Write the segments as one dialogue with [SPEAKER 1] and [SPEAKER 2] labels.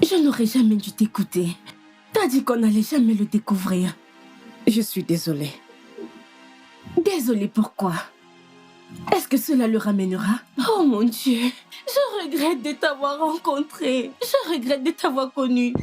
[SPEAKER 1] Je n'aurais jamais dû t'écouter. T'as dit qu'on n'allait jamais le découvrir. Je suis désolée. Désolée pourquoi? Est-ce que cela le ramènera? Oh mon Dieu, je regrette de t'avoir rencontré. Je regrette de t'avoir connu.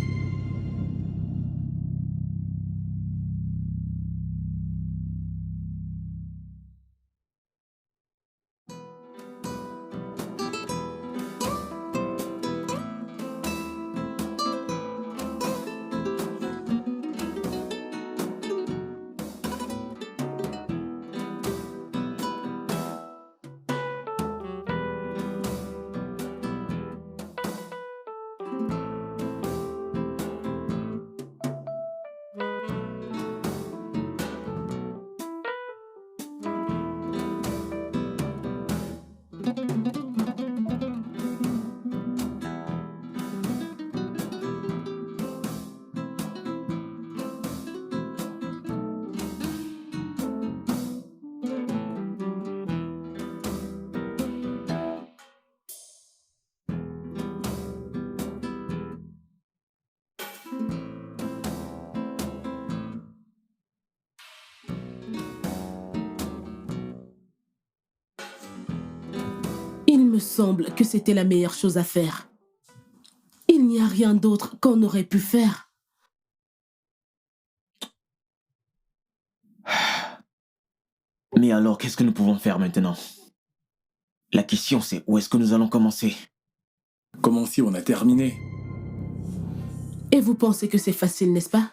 [SPEAKER 1] Il me semble que c'était la meilleure chose à faire. Il n'y a rien d'autre qu'on aurait pu faire.
[SPEAKER 2] Mais alors, qu'est-ce que nous pouvons faire maintenant? La question, c'est où est-ce que nous allons commencer?
[SPEAKER 3] Comment si on a terminé?
[SPEAKER 1] Et vous pensez que c'est facile, n'est-ce pas?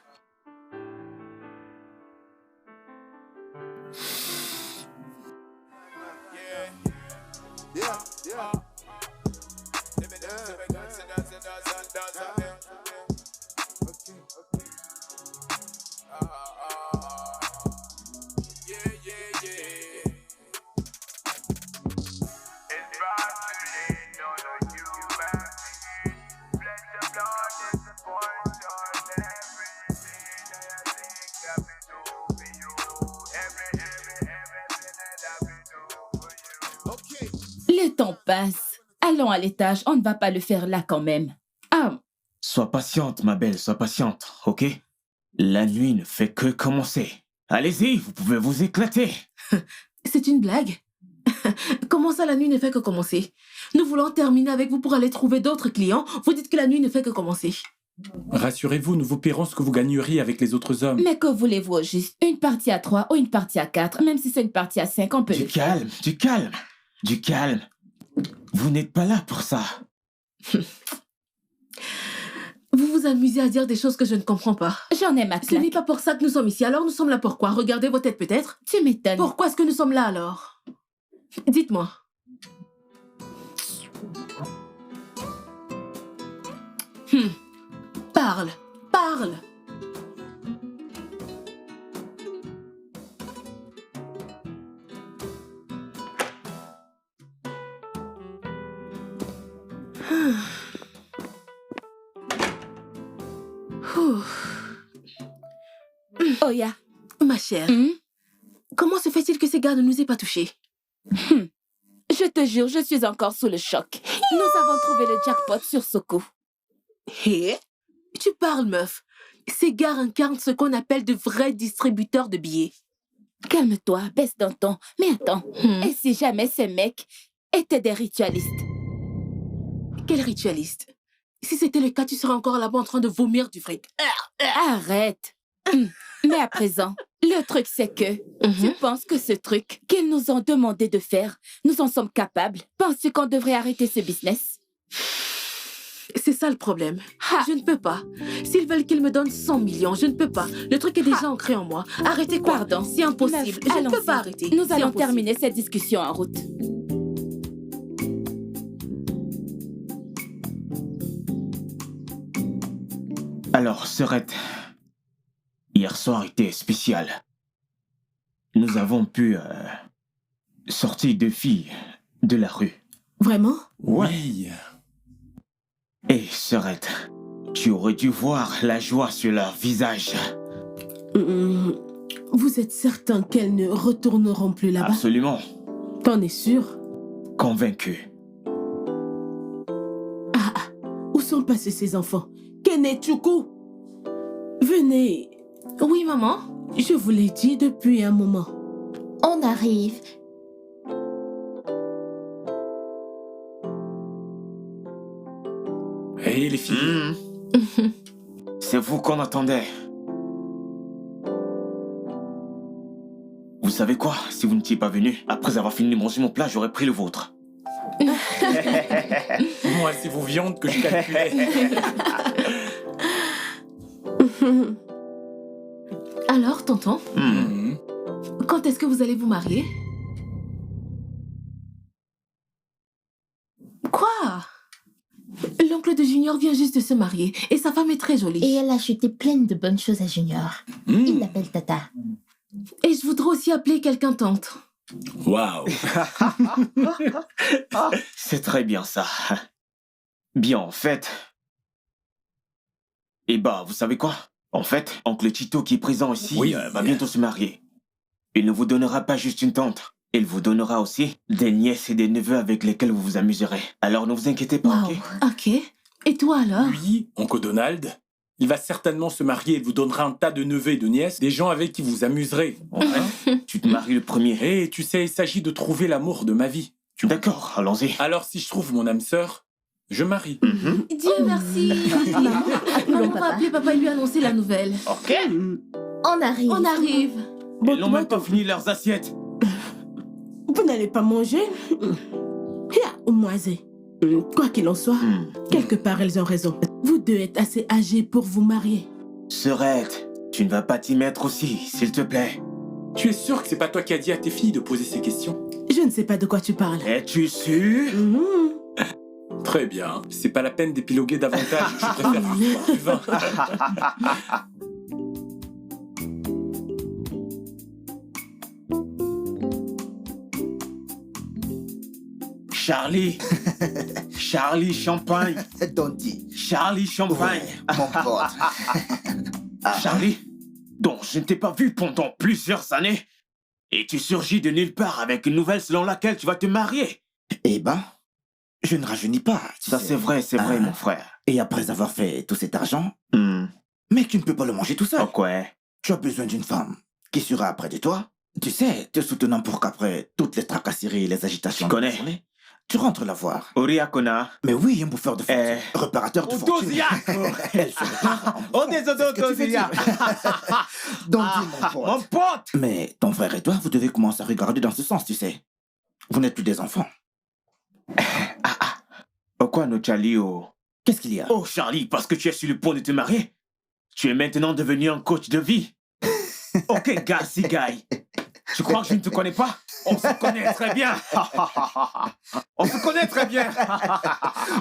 [SPEAKER 4] Le temps passe. Allons à l'étage, on ne va pas le faire là quand même. Ah,
[SPEAKER 2] Sois patiente, ma belle, sois patiente, ok? La nuit ne fait que commencer. Allez-y, vous pouvez vous éclater.
[SPEAKER 1] C'est une blague? Comment ça, la nuit ne fait que commencer? Nous voulons terminer avec vous pour aller trouver d'autres clients. Vous dites que la nuit ne fait que commencer.
[SPEAKER 3] Rassurez-vous, nous vous paierons ce que vous gagneriez avec les autres hommes.
[SPEAKER 4] mais que voulez-vous au juste? Une partie à 3 ou une partie à 4? Même si c'est une partie à 5, on peut
[SPEAKER 2] Du
[SPEAKER 4] le faire.
[SPEAKER 2] calme, du calme, du calme. Vous n'êtes pas là pour ça.
[SPEAKER 1] Vous vous amusez à dire des choses que je ne comprends pas.
[SPEAKER 4] J'en ai ma
[SPEAKER 1] Ce n'est
[SPEAKER 4] claque.
[SPEAKER 1] pas pour ça que nous sommes ici. Alors nous sommes là pourquoi? Regardez vos têtes peut-être.
[SPEAKER 4] Tu m'étonnes.
[SPEAKER 1] Pourquoi est-ce que nous sommes là alors? Dites-moi. Parle, parle. Ouh.
[SPEAKER 4] Oya.
[SPEAKER 1] Ma chère,
[SPEAKER 4] Hmm?
[SPEAKER 1] comment se fait-il que ces gars ne nous aient pas touchés?
[SPEAKER 4] Je te jure, je suis encore sous le choc. Nous avons trouvé le jackpot sur ce coup.
[SPEAKER 1] Hé? Tu parles, meuf. Ces gars incarnent ce qu'on appelle de vrais distributeurs de billets.
[SPEAKER 4] Calme-toi, baisse d'un ton. Mais attends,
[SPEAKER 1] Hmm.
[SPEAKER 4] et si jamais ces mecs étaient des ritualistes?
[SPEAKER 1] Quel ritualiste? Si c'était le cas, tu serais encore là-bas en train de vomir du fric.
[SPEAKER 4] Arrête. Mais à présent, le truc c'est que tu penses que ce truc qu'ils nous ont demandé de faire, nous en sommes capables? Penses-tu qu'on devrait arrêter ce business?
[SPEAKER 1] C'est ça le problème.
[SPEAKER 4] Ha!
[SPEAKER 1] Je ne peux pas. S'ils veulent qu'ils me donnent 100 millions, je ne peux pas. Le truc est déjà ancré en moi. Arrêtez quoi?
[SPEAKER 4] Pardon.
[SPEAKER 1] C'est impossible.
[SPEAKER 4] Meuf,
[SPEAKER 1] Je ne peux
[SPEAKER 4] allons-y.
[SPEAKER 1] pas arrêter.
[SPEAKER 4] Nous
[SPEAKER 1] C'est
[SPEAKER 4] allons
[SPEAKER 1] impossible.
[SPEAKER 4] terminer cette discussion en route.
[SPEAKER 2] Alors, Serette, hier soir était spécial. Nous avons pu sortir deux filles de la rue.
[SPEAKER 1] Vraiment?
[SPEAKER 3] Oui.
[SPEAKER 2] Et Serette, tu aurais dû voir la joie sur leur visage.
[SPEAKER 1] Hum, Vous êtes certain qu'elles ne retourneront plus là-bas?
[SPEAKER 2] Absolument
[SPEAKER 1] T'en es sûr?
[SPEAKER 2] convaincu.
[SPEAKER 1] Où sont passés ces enfants? Kene Chuku? Venez.
[SPEAKER 5] Oui, maman.
[SPEAKER 1] Je vous l'ai dit depuis un moment.
[SPEAKER 5] On arrive.
[SPEAKER 3] Hé, les filles.
[SPEAKER 2] C'est vous qu'on attendait. Vous savez quoi? Si vous n'étiez pas venu, après avoir fini de manger mon plat, j'aurais pris le vôtre.
[SPEAKER 3] Moi, c'est vos viandes que je calculais.
[SPEAKER 5] Alors, tonton, quand est-ce que vous allez vous marier? Quoi? L'oncle de Junior vient juste de se marier et sa femme est très jolie.
[SPEAKER 6] Et elle a acheté plein de bonnes choses à Junior. Il l'appelle Tata.
[SPEAKER 5] Et je voudrais aussi appeler quelqu'un tante.
[SPEAKER 3] Waouh.
[SPEAKER 2] C'est très bien ça. Bien, en fait... Eh bah, vous savez quoi? En fait, oncle Tito qui est présent ici
[SPEAKER 3] Oui.
[SPEAKER 2] va bientôt se marier. Il ne vous donnera pas juste une tante. Il vous donnera aussi des nièces et des neveux avec lesquels vous vous amuserez. Alors ne vous inquiétez pas,
[SPEAKER 5] Wow.
[SPEAKER 2] ok?
[SPEAKER 5] Ok. Et toi alors?
[SPEAKER 3] Lui, oncle Donald, il va certainement se marier et vous donnera un tas de neveux et de nièces, des gens avec qui vous amuserez.
[SPEAKER 2] Ouais. Tu te maries le premier.
[SPEAKER 3] Et tu sais, il s'agit de trouver l'amour de ma vie.
[SPEAKER 2] D'accord, allons-y.
[SPEAKER 3] Alors si je trouve mon âme sœur, je marie.
[SPEAKER 5] Dieu merci. Maman va appeler papa et lui annoncer la nouvelle.
[SPEAKER 2] Ok.
[SPEAKER 6] On arrive.
[SPEAKER 5] On arrive.
[SPEAKER 2] Ils n'ont même pas fini leurs assiettes.
[SPEAKER 1] Vous n'allez pas manger? Moisé. Quoi qu'il en soit, quelque part elles ont raison. Vous deux êtes assez âgés pour vous marier.
[SPEAKER 2] Serette, tu ne vas pas t'y mettre aussi, s'il te plaît.
[SPEAKER 3] Tu es sûr que c'est pas toi qui as dit à tes filles de poser ces questions?
[SPEAKER 1] Je ne sais pas de quoi tu parles.
[SPEAKER 2] Es-tu sûr?
[SPEAKER 3] Très bien. C'est pas la peine d'épiloguer davantage. Je préfère boire du vin.
[SPEAKER 2] Charlie. Charlie Champagne.
[SPEAKER 7] Dondi.
[SPEAKER 2] Charlie Champagne.
[SPEAKER 7] Mon pote.
[SPEAKER 2] Charlie, dont je ne t'ai pas vu pendant plusieurs années. Et tu surgis de nulle part avec une nouvelle selon laquelle tu vas te marier.
[SPEAKER 7] Eh ben, je ne rajeunis pas. Tu
[SPEAKER 2] Ça
[SPEAKER 7] sais.
[SPEAKER 2] c'est vrai, mon frère.
[SPEAKER 7] Et après avoir fait tout cet argent, mais tu ne peux pas le manger tout seul.
[SPEAKER 2] Ok, ouais.
[SPEAKER 7] Tu as besoin d'une femme qui sera près de toi. Tu sais, te soutenant pour qu'après toutes les tracasseries et les agitations
[SPEAKER 2] Je connais.
[SPEAKER 7] de la journée, tu rentres la voir.
[SPEAKER 2] Oriakona.
[SPEAKER 7] Mais oui, un bouffeur de fortune. Réparateur de fortune. Elle se répare.
[SPEAKER 2] Oh, désolé,
[SPEAKER 7] C'est ce que tu veux dire. Dondi, mon pote.
[SPEAKER 2] Mon pote.
[SPEAKER 7] Mais ton frère et toi, vous devez commencer à regarder dans ce sens, tu sais. Vous n'êtes plus des enfants.
[SPEAKER 2] Pourquoi no Charlie oh?
[SPEAKER 7] Qu'est-ce qu'il y a?
[SPEAKER 2] Oh Charlie, parce que tu es sur le point de te marier, tu es maintenant devenu un coach de vie. Ok, Garci Guy. Tu crois que je ne te connais pas? On se connaît très bien. On se connaît très bien.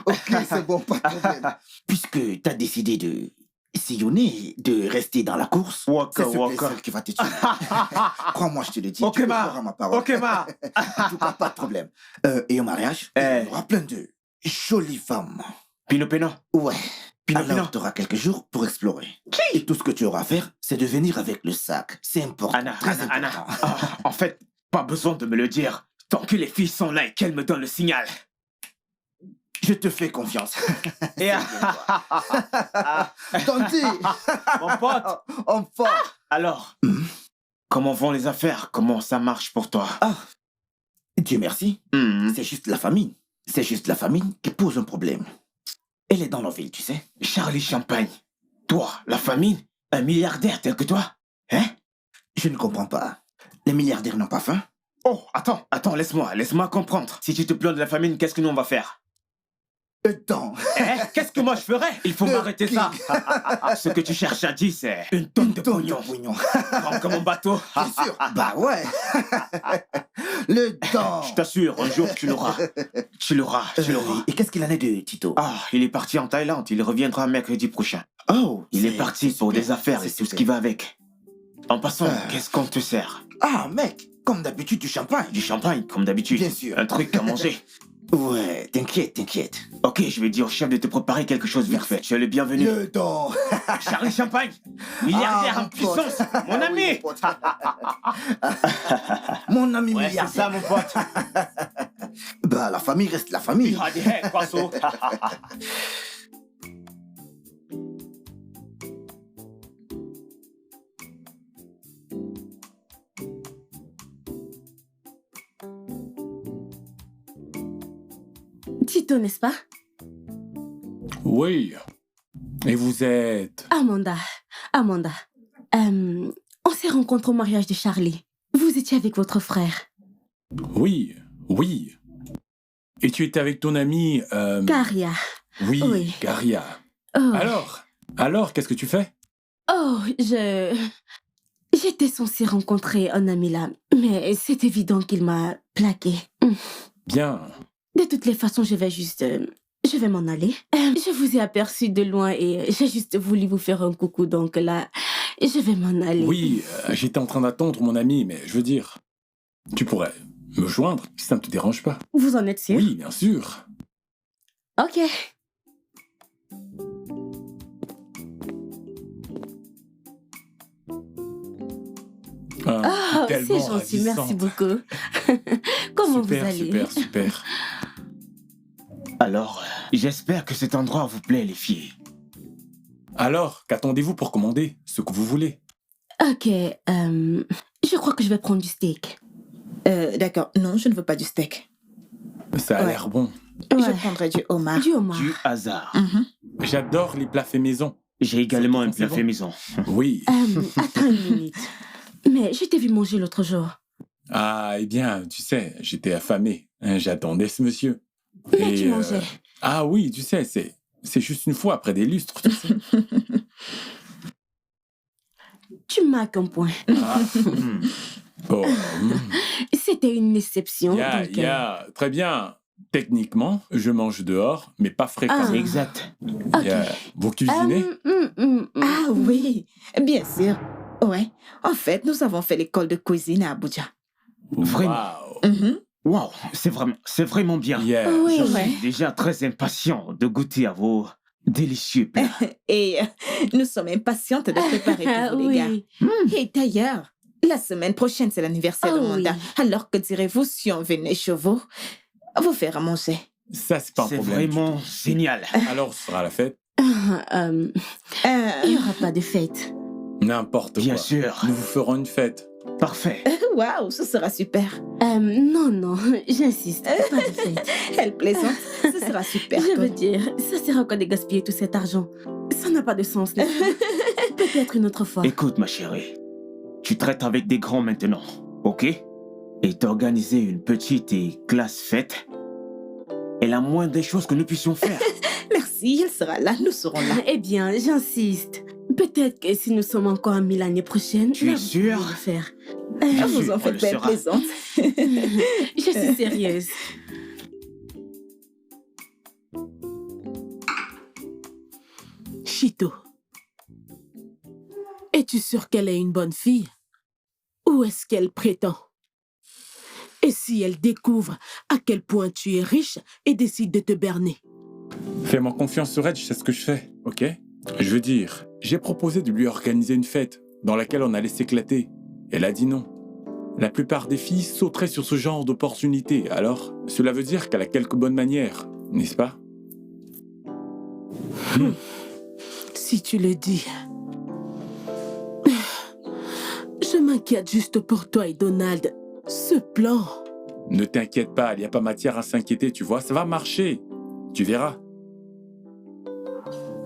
[SPEAKER 7] Ok, c'est bon, pas de problème. Puisque t'as décidé de sillonner, de rester dans la course,
[SPEAKER 2] Waka,
[SPEAKER 7] c'est ce
[SPEAKER 2] waka.
[SPEAKER 7] plaisir qui va te tuer. Crois-moi, je te le dis,
[SPEAKER 2] Ok,
[SPEAKER 7] tu peux
[SPEAKER 2] ma.
[SPEAKER 7] croire à ma parole.
[SPEAKER 2] Ok, ma.
[SPEAKER 7] En tout cas, pas de problème. Et au mariage, il y aura plein de jolies femmes.
[SPEAKER 2] Pino Pino.
[SPEAKER 7] Ouais.
[SPEAKER 2] Pino
[SPEAKER 7] Alors,
[SPEAKER 2] Pino.
[SPEAKER 7] tu auras quelques jours pour explorer. Et tout ce que tu auras à faire, c'est de venir avec le sac. C'est important,
[SPEAKER 2] Anna,
[SPEAKER 7] très
[SPEAKER 2] Anna.
[SPEAKER 7] important.
[SPEAKER 2] En fait, pas besoin de me le dire. Tant que les filles sont là et qu'elles me donnent le signal.
[SPEAKER 7] Je te fais confiance.
[SPEAKER 2] Et
[SPEAKER 7] Dondi,
[SPEAKER 2] mon pote.
[SPEAKER 7] enfin.
[SPEAKER 2] Alors, comment vont les affaires? Comment ça marche pour toi?
[SPEAKER 7] Dieu merci. C'est juste la famine. C'est juste la famine qui pose un problème. Elle est dans nos villes, tu sais.
[SPEAKER 2] Charlie Champagne. Toi, la famine? Un milliardaire tel que toi? Hein?
[SPEAKER 7] Je ne comprends pas. Les milliardaires n'ont pas faim?
[SPEAKER 2] Oh, attends, laisse-moi comprendre. Si tu te plains de la famine, qu'est-ce que nous on va faire?
[SPEAKER 7] Temps.
[SPEAKER 2] Qu'est-ce que moi je ferais? Il faut m'arrêter ça. Ce que tu cherches à dire, c'est une tonne de pognon. Grand comme un bateau.
[SPEAKER 7] Bien sûr. Bah ouais. Le temps.
[SPEAKER 2] Je t'assure, un jour tu l'auras. Tu l'auras.
[SPEAKER 7] Et qu'est-ce qu'il en est de Tito?
[SPEAKER 2] Ah, il est parti en Thaïlande. Il reviendra mercredi prochain.
[SPEAKER 7] Oh,
[SPEAKER 2] Il est parti pour
[SPEAKER 7] super.
[SPEAKER 2] des affaires et
[SPEAKER 7] C'est
[SPEAKER 2] tout ce
[SPEAKER 7] super.
[SPEAKER 2] qui va avec. En passant, qu'est-ce qu'on te sert?
[SPEAKER 7] Ah, mec, comme d'habitude, du champagne.
[SPEAKER 2] Du champagne, comme d'habitude.
[SPEAKER 7] Bien sûr.
[SPEAKER 2] Un truc à manger.
[SPEAKER 7] Ouais, t'inquiète.
[SPEAKER 2] Ok, je vais dire au chef de te préparer quelque chose vite fait. Tu es le bienvenu.
[SPEAKER 7] Le temps.
[SPEAKER 2] Charlie Champagne, milliardaire
[SPEAKER 7] Ah,
[SPEAKER 2] en puissance, mon ami.
[SPEAKER 7] Mon ami
[SPEAKER 2] Ouais, c'est
[SPEAKER 7] milliardaire.
[SPEAKER 2] ça, mon pote.
[SPEAKER 7] Bah, la famille reste la famille.
[SPEAKER 2] Poisson.
[SPEAKER 1] Tito, n'est-ce pas?
[SPEAKER 3] Oui. Et vous êtes...
[SPEAKER 1] Amanda. On s'est rencontrés au mariage de Charlie. Vous étiez avec votre frère.
[SPEAKER 3] Oui. Et tu étais avec ton amie...
[SPEAKER 1] Caria.
[SPEAKER 3] Oui, Caria.
[SPEAKER 1] Oh.
[SPEAKER 3] Alors, qu'est-ce que tu fais?
[SPEAKER 1] Oh, J'étais censée rencontrer un ami là, mais c'est évident qu'il m'a plaqué.
[SPEAKER 3] Bien.
[SPEAKER 1] De toutes les façons, je vais m'en aller. Je vous ai aperçu de loin et j'ai juste voulu vous faire un coucou, donc là, je vais m'en aller.
[SPEAKER 3] Oui, j'étais en train d'attendre mon ami, mais je veux dire, tu pourrais me joindre si ça ne te dérange pas.
[SPEAKER 1] Vous en êtes sûr?
[SPEAKER 3] Oui, bien sûr.
[SPEAKER 1] Ok. Oh, c'est gentil, merci beaucoup. Comment vous allez?
[SPEAKER 3] Super.
[SPEAKER 2] Alors, j'espère que cet endroit vous plaît, les filles.
[SPEAKER 3] Alors, qu'attendez-vous pour commander ce que vous voulez?
[SPEAKER 1] Ok, je crois que je vais prendre du steak.
[SPEAKER 8] D'accord, non, je ne veux pas du steak.
[SPEAKER 3] Ça a l'air bon.
[SPEAKER 8] Je prendrai du homard.
[SPEAKER 1] Du homard.
[SPEAKER 2] Du hasard.
[SPEAKER 3] J'adore les plats faits maison.
[SPEAKER 2] J'ai également un plat fait maison.
[SPEAKER 3] Oui.
[SPEAKER 1] Attends une minute. Mais je t'ai vu manger l'autre jour.
[SPEAKER 3] Ah, eh bien, tu sais, j'étais affamé. J'attendais ce monsieur.
[SPEAKER 1] Mais tu mangeais.
[SPEAKER 3] Ah oui, tu sais, c'est juste une fois après des lustres, tu sais.
[SPEAKER 1] Tu marques un point.
[SPEAKER 3] Oh,
[SPEAKER 1] C'était une exception.
[SPEAKER 3] Très bien. Techniquement, je mange dehors, mais pas fréquemment.
[SPEAKER 2] C'est exact.
[SPEAKER 3] Vous cuisinez?
[SPEAKER 8] Ah oui, bien sûr. Ouais, en fait, nous avons fait l'école de cuisine à Abuja.
[SPEAKER 2] Vraiment. Wow, c'est vraiment bien.
[SPEAKER 1] Oui,
[SPEAKER 2] Je suis déjà très impatient de goûter à vos délicieux plats.
[SPEAKER 8] Et nous sommes impatientes de préparer pour vous, les gars. Et d'ailleurs, la semaine prochaine, c'est l'anniversaire de Manda. Alors que direz-vous si on venait chez vous faire à manger?
[SPEAKER 3] Ça, c'est pas un problème.
[SPEAKER 2] C'est vraiment génial.
[SPEAKER 3] Alors, ce sera la fête?
[SPEAKER 1] Il n'y aura pas de fête.
[SPEAKER 3] N'importe quoi.
[SPEAKER 2] Bien sûr.
[SPEAKER 3] Nous vous ferons une fête.
[SPEAKER 2] Parfait.
[SPEAKER 8] Waouh, ce sera super.
[SPEAKER 1] Non, j'insiste. Pas de fête.
[SPEAKER 8] Elle plaisante. Ce sera super.
[SPEAKER 1] Je veux dire, ça sert à quoi de gaspiller tout cet argent? Ça n'a pas de sens. Peut-être une autre fois.
[SPEAKER 2] Écoute, ma chérie. Tu traites avec des grands maintenant, ok? Et t'organiser une petite et classe fête est la moindre des choses que nous puissions faire.
[SPEAKER 8] Merci, elle sera là, nous serons là.
[SPEAKER 1] Eh bien, j'insiste. Peut-être que si nous sommes encore amis l'année prochaine,
[SPEAKER 2] tu es sûr?
[SPEAKER 1] Le faire.
[SPEAKER 8] Vous en faites belle plaisante.
[SPEAKER 1] Je suis sérieuse.
[SPEAKER 5] Chito, es-tu sûr qu'elle est une bonne fille? Ou est-ce qu'elle prétend? Et si elle découvre à quel point tu es riche et décide de te berner?
[SPEAKER 3] Fais-moi confiance sur elle, je sais ce que je fais, ok? Je veux dire, j'ai proposé de lui organiser une fête dans laquelle on allait s'éclater. Elle a dit non. La plupart des filles sauteraient sur ce genre d'opportunité, alors cela veut dire qu'elle a quelques bonnes manières, n'est-ce pas?
[SPEAKER 5] Si tu le dis. Je m'inquiète juste pour toi et Donald. Ce plan...
[SPEAKER 3] Ne t'inquiète pas, il n'y a pas matière à s'inquiéter, tu vois, ça va marcher. Tu verras.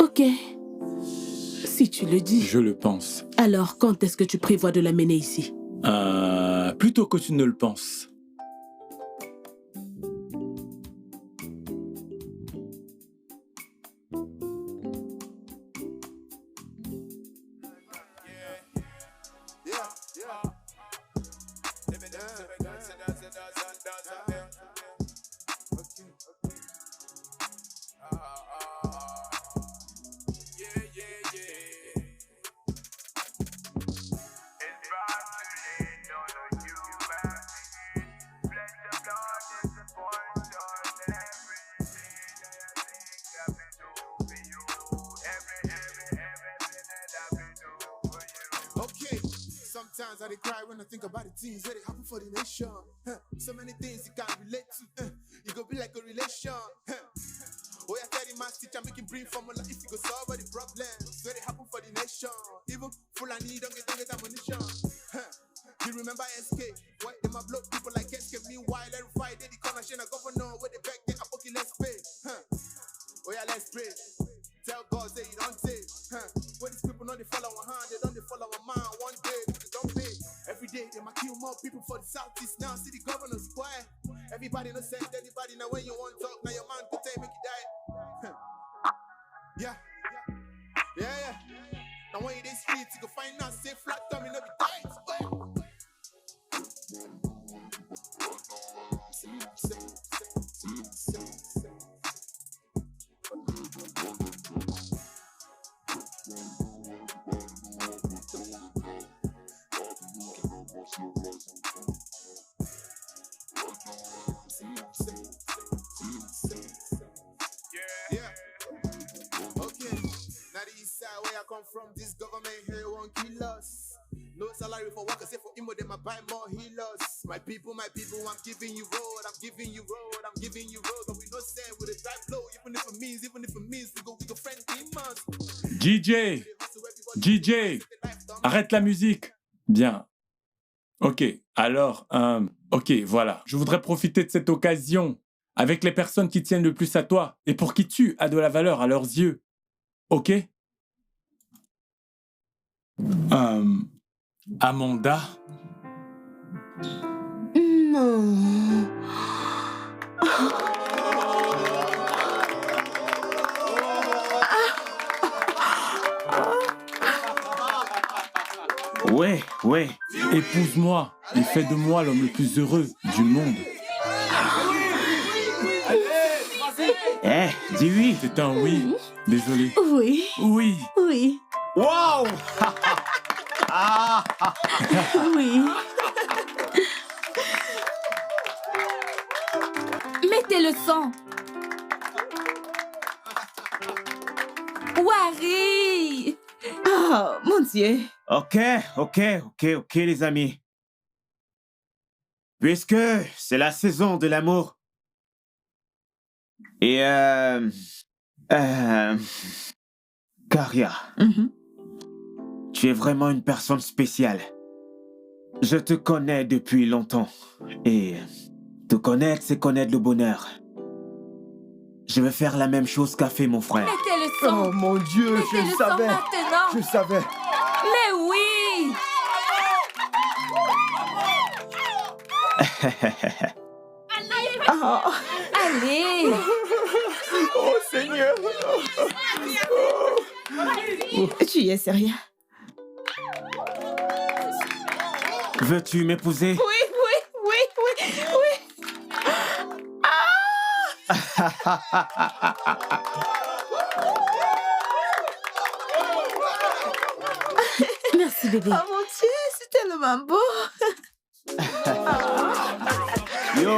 [SPEAKER 5] Ok. Si tu le dis.
[SPEAKER 3] Je le pense.
[SPEAKER 5] Alors, quand est-ce que tu prévois de l'amener ici?
[SPEAKER 3] Plutôt que tu ne le penses.
[SPEAKER 9] Sometimes I dey cry when I think about the things that happen for the nation. So many things you can't relate to. It go be like a relation. Oh yeah, tell the math teacher make him bring formula if you go solve all the problems. So they happen for the nation. Even Fulani don't get ammunition. You remember SK? Why them a block people like SK? Meanwhile, every Friday the corner shine a governor where they back there a bucket less pay. follow my hand, they don't follow my mind. One day, they don't pay. Every day, they might kill more people for the Southeast now. See the governor's quiet. Everybody no send anybody. Now when you want to talk, now your man could take make you die. Yeah. Now when you in the streets, you can find out safe flat tummy, no be tight. Come from this government here won't kill us. No salary for workers, say for Imo, they might buy more healers. My people, I'm giving you road, I'm giving you road, but we no say with a drive low, even if it means we go friend demons.
[SPEAKER 3] DJ, arrête la musique. Bien. Ok, alors, ok, voilà. Je voudrais profiter de cette occasion avec les personnes qui tiennent le plus à toi et pour qui tu as de la valeur à leurs yeux. Ok? Amanda?
[SPEAKER 1] Non.
[SPEAKER 2] Ouais.
[SPEAKER 3] Épouse-moi et fais de moi l'homme le plus heureux du monde.
[SPEAKER 2] Dis oui.
[SPEAKER 3] C'est un oui. Désolé.
[SPEAKER 1] Oui.
[SPEAKER 3] Oui.
[SPEAKER 2] Wow.
[SPEAKER 1] Oui.
[SPEAKER 4] Mettez le son. Wari!
[SPEAKER 8] Oh, mon Dieu.
[SPEAKER 2] Ok, les amis. Puisque c'est la saison de l'amour. Et Karia, tu es vraiment une personne spéciale. Je te connais depuis longtemps. Et te connaître, c'est connaître le bonheur. Je vais faire la même chose qu'a fait mon frère.
[SPEAKER 4] Mettez le son.
[SPEAKER 7] Oh mon Dieu,
[SPEAKER 4] Mettez
[SPEAKER 7] je
[SPEAKER 4] le
[SPEAKER 7] le
[SPEAKER 4] son
[SPEAKER 7] savais.
[SPEAKER 4] maintenant.
[SPEAKER 7] Je savais.
[SPEAKER 4] Mais oui!
[SPEAKER 8] Oh,
[SPEAKER 4] Allez!
[SPEAKER 7] Oh Seigneur.
[SPEAKER 8] tu es sérieux?
[SPEAKER 2] Veux-tu m'épouser?
[SPEAKER 8] Oui.
[SPEAKER 1] Merci, bébé.
[SPEAKER 8] Oh mon Dieu, c'est tellement beau.
[SPEAKER 2] Yo!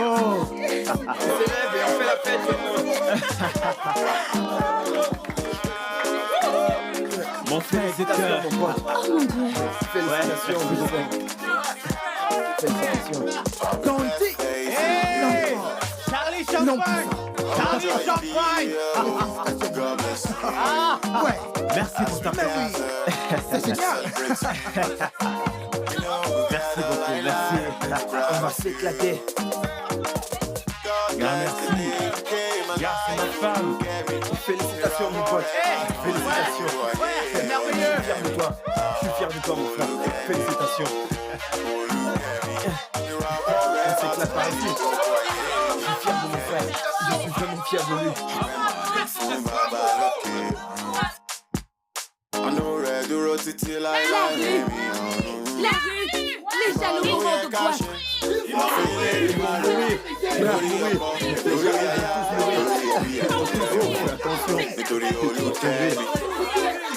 [SPEAKER 7] Célèbre et on fait la fête tout le monde.
[SPEAKER 2] Mon frère de cœur.
[SPEAKER 7] Mon pote.
[SPEAKER 1] Oh mon Dieu.
[SPEAKER 7] Félicitations, vous deux. Félicitations. Tandis.
[SPEAKER 2] Charlie Champagne! Charlie Champagne!
[SPEAKER 7] Ouais.
[SPEAKER 2] Merci pour ta présence.
[SPEAKER 7] C'est génial.
[SPEAKER 2] Merci beaucoup, merci.
[SPEAKER 7] On va s'éclater.
[SPEAKER 3] Merci. C'est ma femme.
[SPEAKER 7] Félicitations, mon pote. Félicitations.
[SPEAKER 2] C'est merveilleux.
[SPEAKER 7] Je suis fier de toi. Je suis fier de toi, mon frère. Félicitations. On s'éclate par ici. Je suis fier de mon frère. Je suis vraiment fier de lui.
[SPEAKER 4] La rue! Les jaloux mourront de boîte!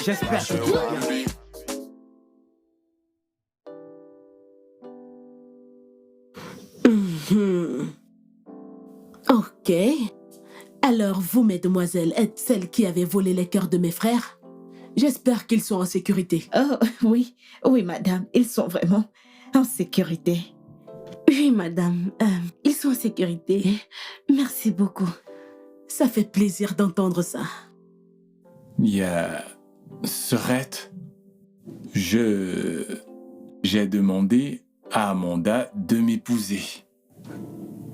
[SPEAKER 2] J'espère que tout va bien.
[SPEAKER 5] Ok. Alors, vous, mesdemoiselles, êtes celles qui avez volé les cœurs de mes frères? J'espère qu'ils sont en sécurité.
[SPEAKER 8] Oh, oui, madame, ils sont vraiment en sécurité.
[SPEAKER 1] Oui, madame. Ils sont en sécurité. Merci beaucoup.
[SPEAKER 5] Ça fait plaisir d'entendre ça.
[SPEAKER 3] Il y a... Serette, j'ai demandé à Amanda de m'épouser.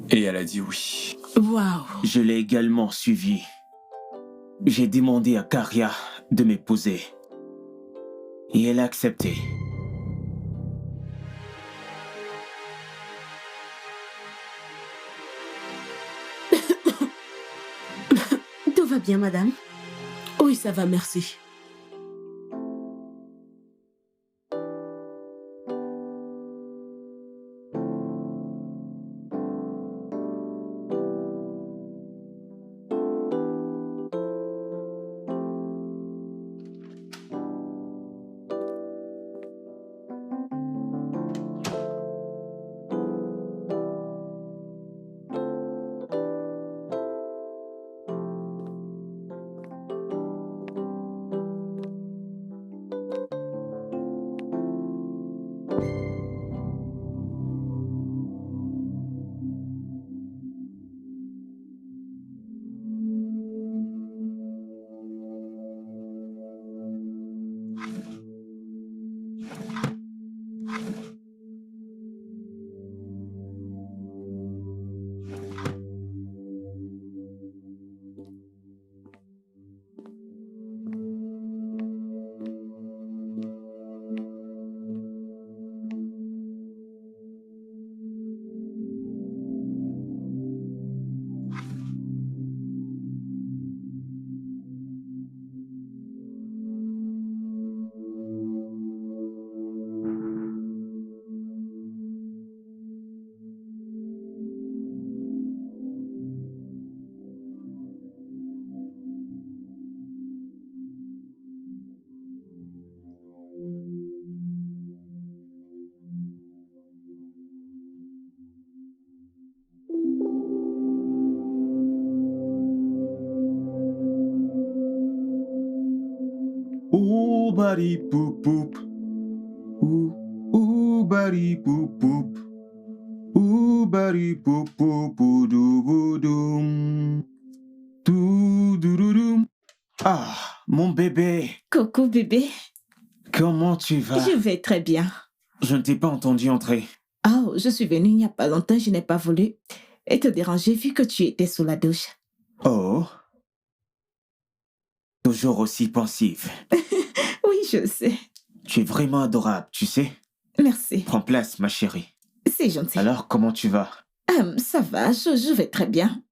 [SPEAKER 3] Et elle a dit oui.
[SPEAKER 5] Waouh.
[SPEAKER 2] Je l'ai également suivi. J'ai demandé à Karia de m'épouser. Et elle a accepté.
[SPEAKER 1] Tout va bien, madame?
[SPEAKER 5] Oui, ça va, merci.
[SPEAKER 2] Ouh, bari poup poup. Ouh, bari poup poup. Ouh, bari poup poup doum. Doum. Ah, mon bébé.
[SPEAKER 8] Coucou bébé.
[SPEAKER 2] Comment tu vas?
[SPEAKER 8] Je vais très bien.
[SPEAKER 2] Je ne t'ai pas entendu entrer.
[SPEAKER 8] Oh, je suis venue il n'y a pas longtemps, je n'ai pas voulu te déranger vu que tu étais sous la douche.
[SPEAKER 2] Oh. Toujours aussi pensive.
[SPEAKER 8] Oui, je sais.
[SPEAKER 2] Tu es vraiment adorable, tu sais.
[SPEAKER 8] Merci.
[SPEAKER 2] Prends place, ma chérie.
[SPEAKER 8] C'est gentil.
[SPEAKER 2] Alors, comment tu vas?
[SPEAKER 8] Ça va, je vais très bien.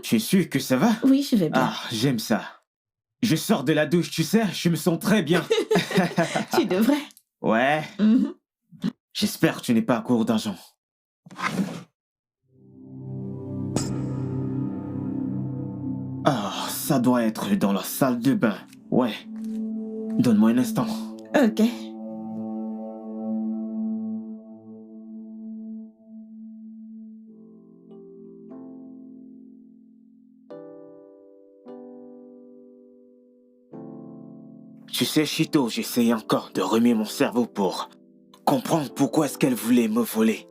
[SPEAKER 2] Tu es sûr que ça va?
[SPEAKER 8] Oui, je vais bien.
[SPEAKER 2] Ah, j'aime ça. Je sors de la douche, tu sais, je me sens très bien.
[SPEAKER 8] Tu devrais.
[SPEAKER 2] Ouais.
[SPEAKER 8] Mhm.
[SPEAKER 2] J'espère que tu n'es pas à court d'argent. Ah, ça doit être dans la salle de bain. Ouais. Donne-moi un instant.
[SPEAKER 8] Ok.
[SPEAKER 2] Tu sais, Chito, j'essaye encore de remuer mon cerveau pour comprendre pourquoi est-ce qu'elle voulait me voler.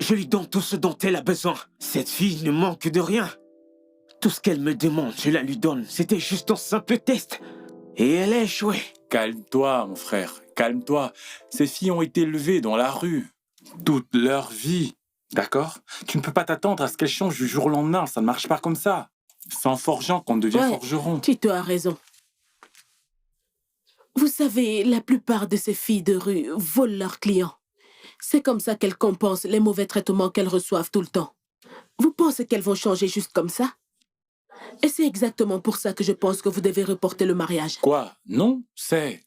[SPEAKER 2] Je lui donne tout ce dont elle a besoin. Cette fille ne manque de rien. Tout ce qu'elle me demande, je la lui donne. C'était juste un simple test. Et elle a échoué.
[SPEAKER 3] Calme-toi, mon frère, calme-toi. Ces filles ont été élevées dans la rue toute leur vie, d'accord? Tu ne peux pas t'attendre à ce qu'elles changent du jour au lendemain, ça ne marche pas comme ça. C'est en forgeant qu'on devient forgeron.
[SPEAKER 5] Tito a raison. Vous savez, la plupart de ces filles de rue volent leurs clients. C'est comme ça qu'elles compensent les mauvais traitements qu'elles reçoivent tout le temps. Vous pensez qu'elles vont changer juste comme ça? Et c'est exactement pour ça que je pense que vous devez reporter le mariage.
[SPEAKER 3] Quoi? Non, c'est...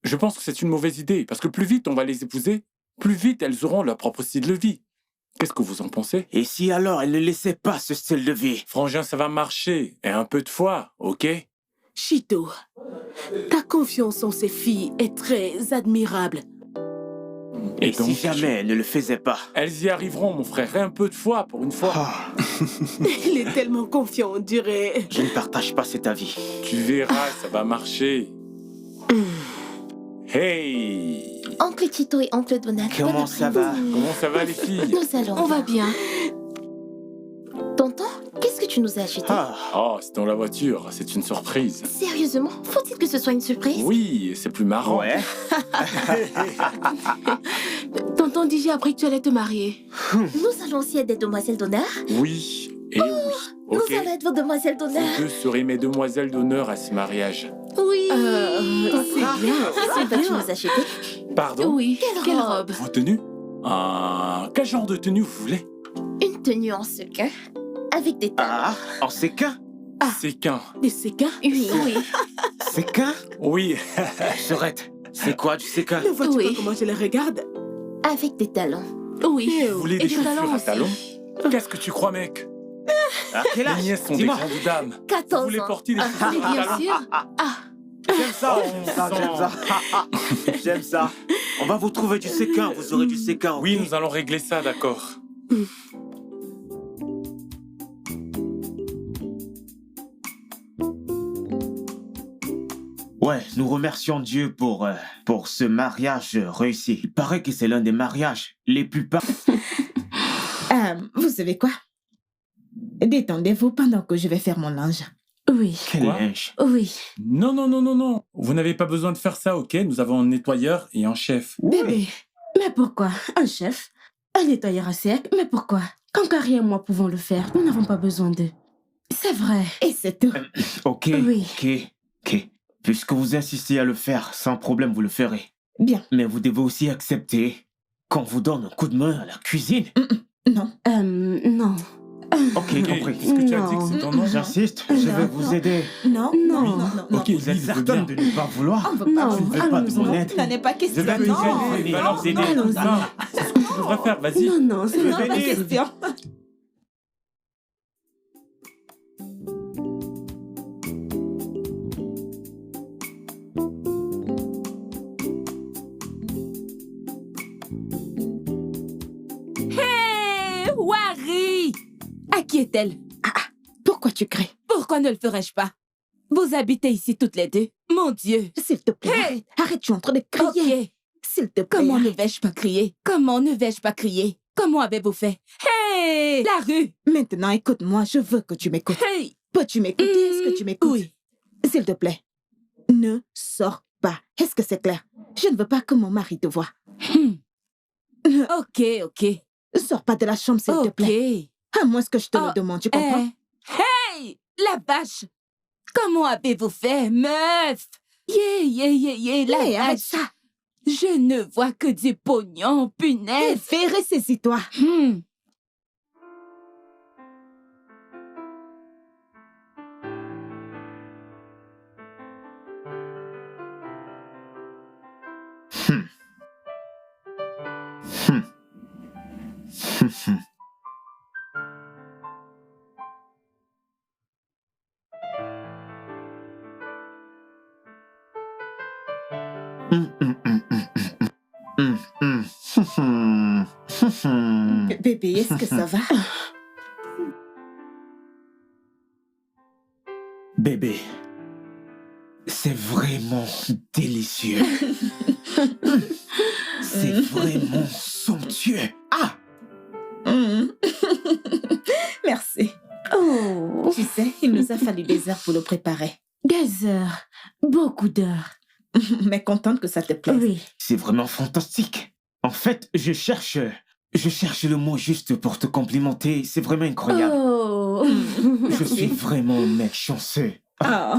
[SPEAKER 3] Je pense que c'est une mauvaise idée, parce que plus vite on va les épouser, plus vite elles auront leur propre style de vie. Qu'est-ce que vous en pensez?
[SPEAKER 2] Et si alors elle ne laissait pas ce style de vie?
[SPEAKER 3] Frangin, ça va marcher, et un peu de foi, ok?
[SPEAKER 5] Chito, ta confiance en ces filles est très admirable.
[SPEAKER 2] Et donc, si jamais elle ne le faisait pas?
[SPEAKER 3] Elles y arriveront, mon frère, et un peu de foi pour une fois.
[SPEAKER 2] Ah.
[SPEAKER 5] Il est tellement confiant, on dirait.
[SPEAKER 2] Je ne partage pas cet avis.
[SPEAKER 3] Tu verras, ça va marcher. Hey!
[SPEAKER 6] Oncle Tito et Oncle Donald.
[SPEAKER 2] Comment ça va?
[SPEAKER 3] Comment ça va les filles?
[SPEAKER 6] Nous allons.
[SPEAKER 1] On va bien.
[SPEAKER 6] Tonton, qu'est-ce que tu nous as acheté?
[SPEAKER 2] Ah.
[SPEAKER 3] Oh, c'est dans la voiture, c'est une surprise.
[SPEAKER 6] Sérieusement, faut-il que ce soit une surprise?
[SPEAKER 3] Oui, c'est plus marrant.
[SPEAKER 2] Ouais.
[SPEAKER 1] Tonton dit j'ai appris que tu allais te marier.
[SPEAKER 6] Nous allons aussi être des demoiselles d'honneur?
[SPEAKER 3] Oui, et oui. Ok.
[SPEAKER 6] Nous allons être vos demoiselles d'honneur.
[SPEAKER 3] Vous deux serez mes demoiselles d'honneur à ce mariage.
[SPEAKER 6] Oui.
[SPEAKER 5] C'est bien.
[SPEAKER 6] C'est toi qui nous as acheté.
[SPEAKER 3] Pardon?
[SPEAKER 4] Oui, quelle robe?
[SPEAKER 3] Vos tenues? Quel genre de tenue vous voulez?
[SPEAKER 6] Une tenue en sequin avec des talons.
[SPEAKER 2] Ah, en séquin?
[SPEAKER 3] Séquin.
[SPEAKER 5] Des séquins?
[SPEAKER 6] Oui.
[SPEAKER 2] Séquin?
[SPEAKER 3] Oui.
[SPEAKER 2] Serette, c'est quoi du séquin?
[SPEAKER 5] Ne vois-tu
[SPEAKER 4] Oui.
[SPEAKER 5] pas comment je les regarde?
[SPEAKER 6] Avec des talons.
[SPEAKER 4] Oui.
[SPEAKER 3] Vous voulez
[SPEAKER 4] Et
[SPEAKER 3] des
[SPEAKER 4] des
[SPEAKER 3] chaussures
[SPEAKER 4] talons
[SPEAKER 3] à
[SPEAKER 4] aussi.
[SPEAKER 3] talons? Qu'est-ce que tu crois, mec?
[SPEAKER 2] À quel
[SPEAKER 3] Les
[SPEAKER 2] âge?
[SPEAKER 3] nièces sont des
[SPEAKER 2] Dis-moi.
[SPEAKER 3] grandes dames. Vous
[SPEAKER 6] 14
[SPEAKER 3] voulez
[SPEAKER 6] ans.
[SPEAKER 3] porter des chaussures
[SPEAKER 4] Mais
[SPEAKER 3] à
[SPEAKER 4] bien
[SPEAKER 3] talons?
[SPEAKER 4] sûr.
[SPEAKER 2] J'aime ça, j'aime ça. J'aime ça. On va vous trouver du séquin, vous aurez du séquin. ok?
[SPEAKER 3] Oui, nous allons régler ça, d'accord.
[SPEAKER 2] Ouais, nous remercions Dieu pour ce mariage réussi. Il paraît que c'est l'un des mariages les plus
[SPEAKER 8] Vous savez quoi? Détendez-vous pendant que je vais faire mon linge.
[SPEAKER 1] Oui,
[SPEAKER 2] Quel
[SPEAKER 3] Quoi?
[SPEAKER 2] linge.
[SPEAKER 1] oui.
[SPEAKER 3] Non. Vous n'avez pas besoin de faire ça, ok? Nous avons un nettoyeur et un chef.
[SPEAKER 1] Bébé, mais pourquoi? Un chef? Un nettoyeur à sec? Mais pourquoi? Quand Carrie et moi pouvons le faire, nous n'avons pas besoin d'eux. C'est vrai.
[SPEAKER 8] Et c'est tout.
[SPEAKER 2] Ok,
[SPEAKER 1] Oui.
[SPEAKER 2] ok. Puisque vous insistez à le faire, sans problème, vous le ferez.
[SPEAKER 8] Bien.
[SPEAKER 2] Mais vous devez aussi accepter qu'on vous donne un coup de main à la cuisine.
[SPEAKER 8] Non.
[SPEAKER 1] Non.
[SPEAKER 2] Ok,
[SPEAKER 3] Ok,
[SPEAKER 2] compris.
[SPEAKER 3] est-ce que tu as dit que c'est ton nom?
[SPEAKER 2] J'insiste, je vais vous aider.
[SPEAKER 8] Non.
[SPEAKER 1] Non.
[SPEAKER 3] Ok,
[SPEAKER 2] Vous êtes
[SPEAKER 3] Lily veut
[SPEAKER 2] certaine
[SPEAKER 3] bien.
[SPEAKER 2] de ne pas vouloir?
[SPEAKER 8] On veut pas.
[SPEAKER 1] Non.
[SPEAKER 2] Je ne veux pas de
[SPEAKER 1] allons-y.
[SPEAKER 2] mon aide.
[SPEAKER 8] Ça n'est pas
[SPEAKER 2] Je
[SPEAKER 8] question.
[SPEAKER 2] vais
[SPEAKER 8] Non.
[SPEAKER 2] vous
[SPEAKER 3] Va leur aider.
[SPEAKER 1] Allons-y.
[SPEAKER 3] Non, c'est ce que tu devrais faire, vas-y.
[SPEAKER 1] Non, c'est
[SPEAKER 2] Je
[SPEAKER 8] Non,
[SPEAKER 2] vais
[SPEAKER 8] pas
[SPEAKER 2] venir.
[SPEAKER 8] question.
[SPEAKER 4] Hé, Wari! À qui est-elle?
[SPEAKER 8] Pourquoi tu cries?
[SPEAKER 4] Pourquoi ne le ferais-je pas? Vous habitez ici toutes les deux. Mon Dieu!
[SPEAKER 8] S'il te plaît,
[SPEAKER 4] Hey!
[SPEAKER 8] arrête, tu es en train de crier.
[SPEAKER 4] Ok.
[SPEAKER 8] S'il te plaît.
[SPEAKER 4] Comment ne
[SPEAKER 8] arrête.
[SPEAKER 4] vais-je pas crier? Comment ne vais-je pas crier? Comment avez-vous fait? Hey! La rue!
[SPEAKER 8] Maintenant, écoute-moi, je veux que tu m'écoutes.
[SPEAKER 4] Hey!
[SPEAKER 8] Peux-tu m'écouter? Est-ce que tu m'écoutes?
[SPEAKER 4] Oui.
[SPEAKER 8] S'il te plaît, ne sors pas. Est-ce que c'est clair? Je ne veux pas que mon mari te voie.
[SPEAKER 4] Ok.
[SPEAKER 8] Sors pas de la chambre, s'il te
[SPEAKER 4] Ok.
[SPEAKER 8] plaît. À moins que je te
[SPEAKER 4] Oh,
[SPEAKER 8] le demande, tu comprends?
[SPEAKER 4] Hey! La vache! Comment avez-vous fait, meuf? La
[SPEAKER 8] Hey, arrête
[SPEAKER 4] vache!
[SPEAKER 8] ça.
[SPEAKER 4] Je ne vois que du pognon, punaise!
[SPEAKER 8] Fais, ressaisis-toi. Bébé, est-ce que ça va?
[SPEAKER 2] Bébé, c'est vraiment délicieux. C'est vraiment somptueux. Ah!
[SPEAKER 8] Merci.
[SPEAKER 1] Oh,
[SPEAKER 8] Tu sais, il nous a fallu des heures pour le préparer.
[SPEAKER 1] des heures. Beaucoup d'heures.
[SPEAKER 8] Mais contente que ça te plaise.
[SPEAKER 1] Oui.
[SPEAKER 2] C'est vraiment fantastique. En fait, je cherche le mot juste pour te complimenter. C'est vraiment incroyable.
[SPEAKER 1] Oh.
[SPEAKER 2] Je suis vraiment un mec chanceux.
[SPEAKER 8] Oh.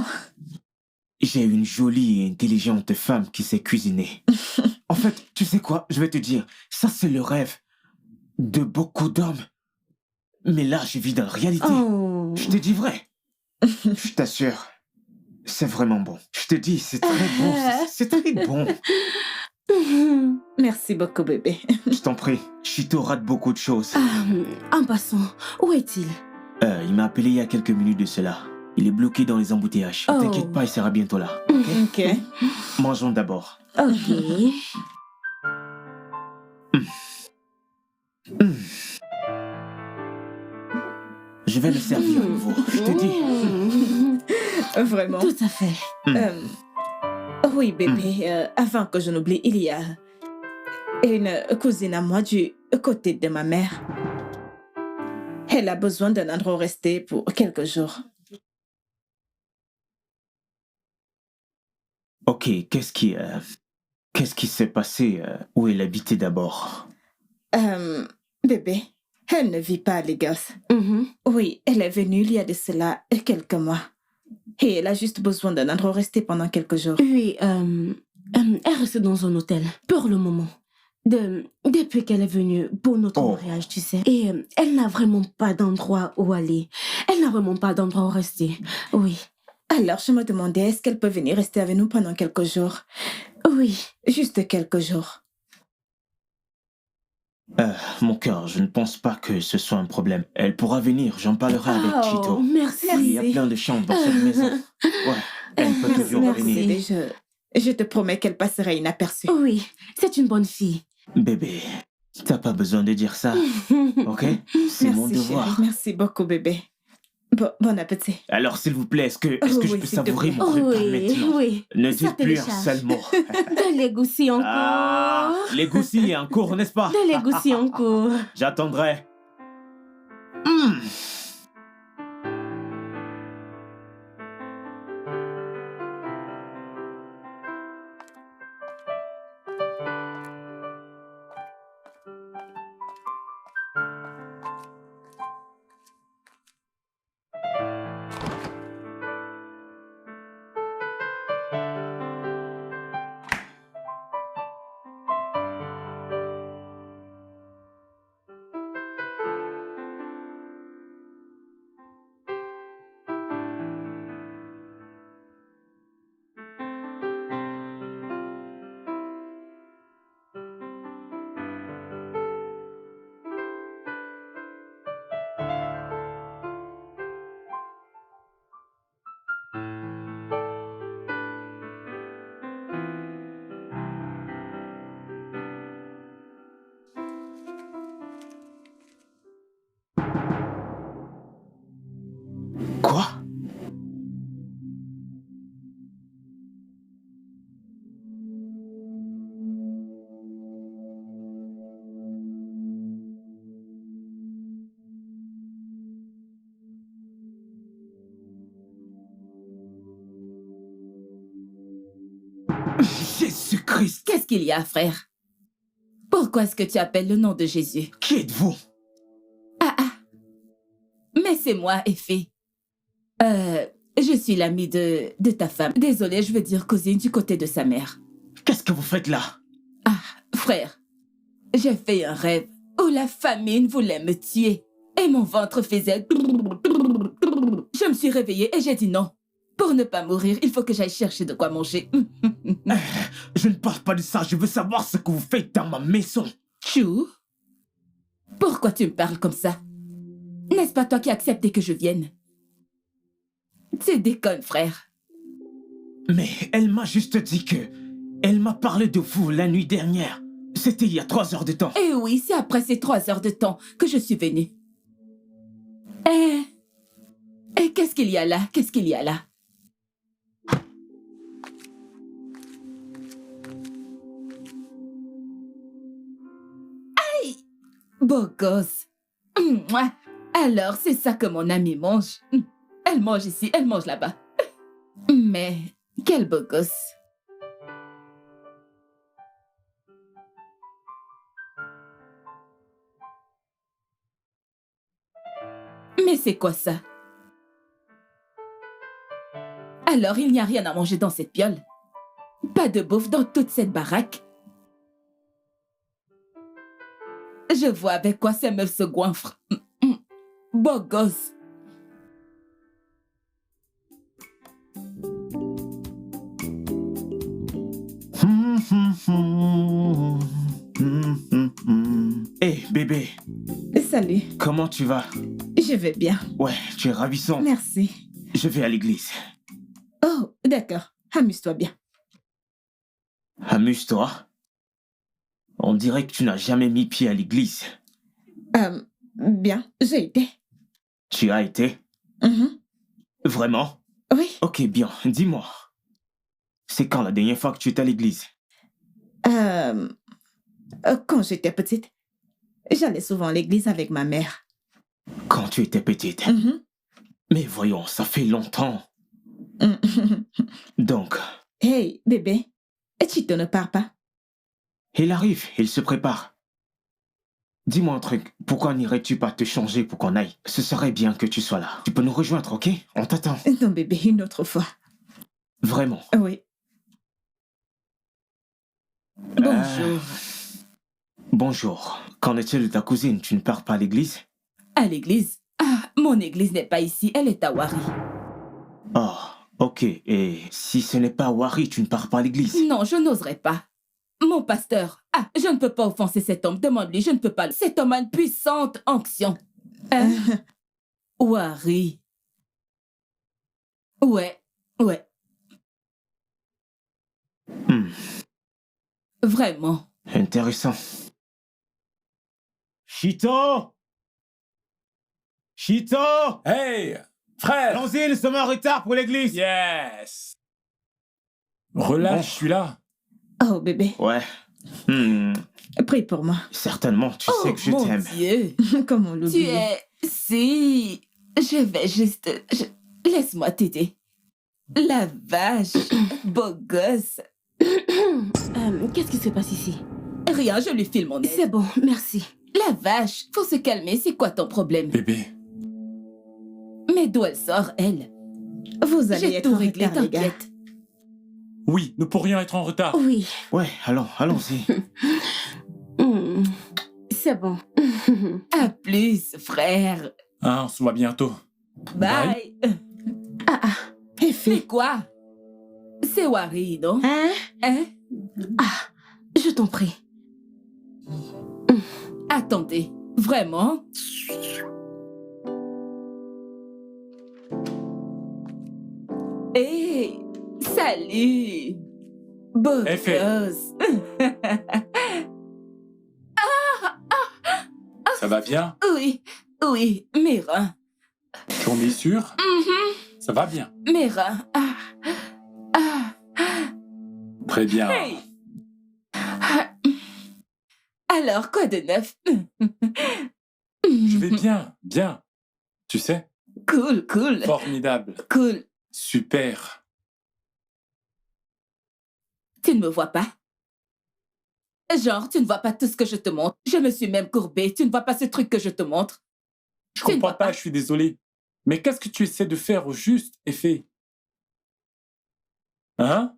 [SPEAKER 2] J'ai une jolie et intelligente femme qui sait cuisiner. En fait, tu sais quoi? Je vais te dire, ça c'est le rêve de beaucoup d'hommes. Mais là, je vis dans la réalité.
[SPEAKER 1] Oh.
[SPEAKER 2] Je te dis vrai. Je t'assure, c'est vraiment bon. Je te dis, c'est très bon. C'est très bon.
[SPEAKER 8] Merci beaucoup, bébé.
[SPEAKER 2] Je t'en prie, Chito rate beaucoup de choses.
[SPEAKER 1] En passant, où est-il?
[SPEAKER 2] Il m'a appelé il y a quelques minutes de cela. Il est bloqué dans les embouteillages.
[SPEAKER 1] Oh.
[SPEAKER 2] T'inquiète pas, il sera bientôt là.
[SPEAKER 8] Ok.
[SPEAKER 2] Mangeons d'abord.
[SPEAKER 1] Ok.
[SPEAKER 2] Je vais le servir à nouveau, je te dis.
[SPEAKER 8] Vraiment.
[SPEAKER 1] Tout à fait.
[SPEAKER 8] Oui, bébé, avant que je n'oublie, il y a une cousine à moi du côté de ma mère. Elle a besoin d'un endroit où rester pour quelques jours.
[SPEAKER 2] Ok, qu'est-ce qui s'est passé où elle habitait d'abord?
[SPEAKER 8] Bébé, elle ne vit pas à Lagos. Oui, elle est venue il y a de cela quelques mois. Et elle a juste besoin d'un endroit où rester pendant quelques jours.
[SPEAKER 1] Oui, elle reste dans un hôtel, pour le moment. Depuis qu'elle est venue pour notre mariage, tu sais. Et elle n'a vraiment pas d'endroit où aller. Elle n'a vraiment pas d'endroit où rester. Oui.
[SPEAKER 8] Alors, je me demandais, est-ce qu'elle peut venir rester avec nous pendant quelques jours?
[SPEAKER 1] Oui.
[SPEAKER 8] Juste quelques jours.
[SPEAKER 2] Mon cœur, je ne pense pas que ce soit un problème. Elle pourra venir, j'en parlerai avec Chito.
[SPEAKER 1] Merci.
[SPEAKER 2] Il y a plein de chambres dans cette maison. Ouais, elle peut toujours venir.
[SPEAKER 8] Merci. Je te promets qu'elle passera inaperçue.
[SPEAKER 1] Oui, c'est une bonne fille.
[SPEAKER 2] Bébé, t'as pas besoin de dire ça, ok? C'est mon devoir.
[SPEAKER 8] Chérie. Merci beaucoup, bébé. Bon appétit.
[SPEAKER 2] Alors, s'il vous plaît, est-ce que je peux
[SPEAKER 8] s'il te
[SPEAKER 2] savourer
[SPEAKER 8] plaît.
[SPEAKER 2] mon repas maintenant?
[SPEAKER 1] Oui.
[SPEAKER 2] Ne
[SPEAKER 1] Ça
[SPEAKER 2] dites plus un
[SPEAKER 1] télécharge.
[SPEAKER 2] seul mot.
[SPEAKER 1] De l'égoussi en cours.
[SPEAKER 2] Les goussis en cours, n'est-ce pas?
[SPEAKER 1] De l'égoussi en cours.
[SPEAKER 2] J'attendrai. Quoi? Jésus-Christ!
[SPEAKER 4] Qu'est-ce qu'il y a, frère? Pourquoi est-ce que tu appelles le nom de Jésus?
[SPEAKER 2] Qui êtes-vous?
[SPEAKER 4] Mais c'est moi, Effie. Je suis l'amie de ta femme. Désolée, je veux dire cousine du côté de sa mère.
[SPEAKER 2] Qu'est-ce que vous faites là?
[SPEAKER 4] Frère, j'ai fait un rêve où la famine voulait me tuer et mon ventre faisait... Je me suis réveillée et j'ai dit non. Pour ne pas mourir, il faut que j'aille chercher de quoi manger.
[SPEAKER 2] Je ne parle pas de ça, je veux savoir ce que vous faites dans ma maison.
[SPEAKER 4] Chou, pourquoi tu me parles comme ça? N'est-ce pas toi qui as accepté que je vienne? Tu déconnes, frère.
[SPEAKER 2] Mais elle m'a juste dit que... Elle m'a parlé de vous la nuit dernière. C'était il y a 3 heures de temps.
[SPEAKER 4] Eh oui, c'est après ces 3 heures de temps que je suis venue. Qu'est-ce qu'il y a là? Qu'est-ce qu'il y a là? Aïe! Beau gosse. Mouah. Alors, c'est ça que mon amie mange. Elle mange ici, elle mange là-bas. Mais, quel beau gosse. Mais c'est quoi ça? Alors, il n'y a rien à manger dans cette piole? Pas de bouffe dans toute cette baraque? Je vois avec quoi ces meufs se goinfrent. Beau gosse.
[SPEAKER 2] Hé, bébé.
[SPEAKER 8] Salut.
[SPEAKER 2] Comment tu vas?
[SPEAKER 8] Je vais bien.
[SPEAKER 2] Ouais, tu es ravissant.
[SPEAKER 8] Merci.
[SPEAKER 2] Je vais à l'église.
[SPEAKER 8] Oh, d'accord. Amuse-toi bien.
[SPEAKER 2] Amuse-toi. On dirait que tu n'as jamais mis pied à l'église.
[SPEAKER 8] Bien, j'ai été.
[SPEAKER 2] Tu as été? Vraiment?
[SPEAKER 8] Oui.
[SPEAKER 2] Ok, bien. Dis-moi. C'est quand la dernière fois que tu étais à l'église?
[SPEAKER 8] Quand j'étais petite, j'allais souvent à l'église avec ma mère.
[SPEAKER 2] Quand tu étais petite? Mais voyons, ça fait longtemps. Donc...
[SPEAKER 8] Hey, bébé, Chito ne part pas.
[SPEAKER 2] Il arrive, il se prépare. Dis-moi un truc, pourquoi n'irais-tu pas te changer pour qu'on aille? Ce serait bien que tu sois là. Tu peux nous rejoindre, ok? On t'attend.
[SPEAKER 8] Non, bébé, une autre fois.
[SPEAKER 2] Vraiment.
[SPEAKER 8] Oui.
[SPEAKER 4] Bonjour.
[SPEAKER 2] Bonjour. Qu'en est-il de ta cousine? Tu ne pars pas à l'église?
[SPEAKER 4] À l'église? Ah, mon église n'est pas ici, elle est à Wari.
[SPEAKER 2] Oh, ok. Et si ce n'est pas à Wari, tu ne pars pas à l'église?
[SPEAKER 4] Non, je n'oserais pas. Mon pasteur, je ne peux pas offenser cet homme. Demande-lui, je ne peux pas. Cet homme a une puissante onction. Wari. Ouais. Vraiment.
[SPEAKER 2] Intéressant. Chito!
[SPEAKER 3] Hey, frère!
[SPEAKER 2] Allons-y, nous sommes en retard pour l'église!
[SPEAKER 3] Yes! Relâche,
[SPEAKER 2] Bon.
[SPEAKER 3] je suis là.
[SPEAKER 8] Oh, bébé,
[SPEAKER 2] Ouais.
[SPEAKER 8] prie pour moi.
[SPEAKER 2] Certainement, tu sais que je
[SPEAKER 4] mon
[SPEAKER 2] t'aime.
[SPEAKER 4] Dieu.
[SPEAKER 8] Comment
[SPEAKER 4] Tu
[SPEAKER 8] l'oublier?
[SPEAKER 4] es... Si... Je vais juste... Laisse-moi t'aider. La vache. Beau gosse.
[SPEAKER 1] Qu'est-ce qui se passe ici?
[SPEAKER 4] Rien, je lui file mon aide.
[SPEAKER 1] C'est bon, merci.
[SPEAKER 4] La vache. Faut se calmer, c'est quoi ton problème?
[SPEAKER 3] Bébé,
[SPEAKER 4] Mais d'où elle sort, elle?
[SPEAKER 8] Vous allez
[SPEAKER 4] J'ai
[SPEAKER 8] être
[SPEAKER 4] tout
[SPEAKER 8] en
[SPEAKER 4] réglé,
[SPEAKER 8] retard, les gars.
[SPEAKER 4] t'inquiète.
[SPEAKER 3] oui, nous pourrions être en retard.
[SPEAKER 1] Oui,
[SPEAKER 2] Ouais, allons-y.
[SPEAKER 1] c'est bon.
[SPEAKER 4] À plus, frère.
[SPEAKER 3] Hein, on se voit bientôt.
[SPEAKER 4] Bye.
[SPEAKER 8] Effet.
[SPEAKER 4] C'est quoi? C'est Wari, non?
[SPEAKER 1] Hein? Je t'en prie.
[SPEAKER 4] Attendez, vraiment? Hé, salut! Beau
[SPEAKER 3] Effet.
[SPEAKER 4] gosse.
[SPEAKER 3] Ça va bien?
[SPEAKER 4] Oui, mes reins.
[SPEAKER 3] J'en es sûr? Ça va bien.
[SPEAKER 4] Mes reins.
[SPEAKER 3] Très bien.
[SPEAKER 4] Hey. Alors, quoi de neuf?
[SPEAKER 3] Je vais bien. Tu sais,
[SPEAKER 4] Cool.
[SPEAKER 3] formidable.
[SPEAKER 4] Cool.
[SPEAKER 3] Super.
[SPEAKER 4] Tu ne me vois pas? Genre, tu ne vois pas tout ce que je te montre. Je me suis même courbée. Tu ne vois pas ce truc que je te montre?
[SPEAKER 3] Je
[SPEAKER 4] Tu ne
[SPEAKER 3] comprends
[SPEAKER 4] vois
[SPEAKER 3] pas,
[SPEAKER 4] pas.
[SPEAKER 3] je suis désolé. Mais qu'est-ce que tu essaies de faire au juste, Effet? Hein?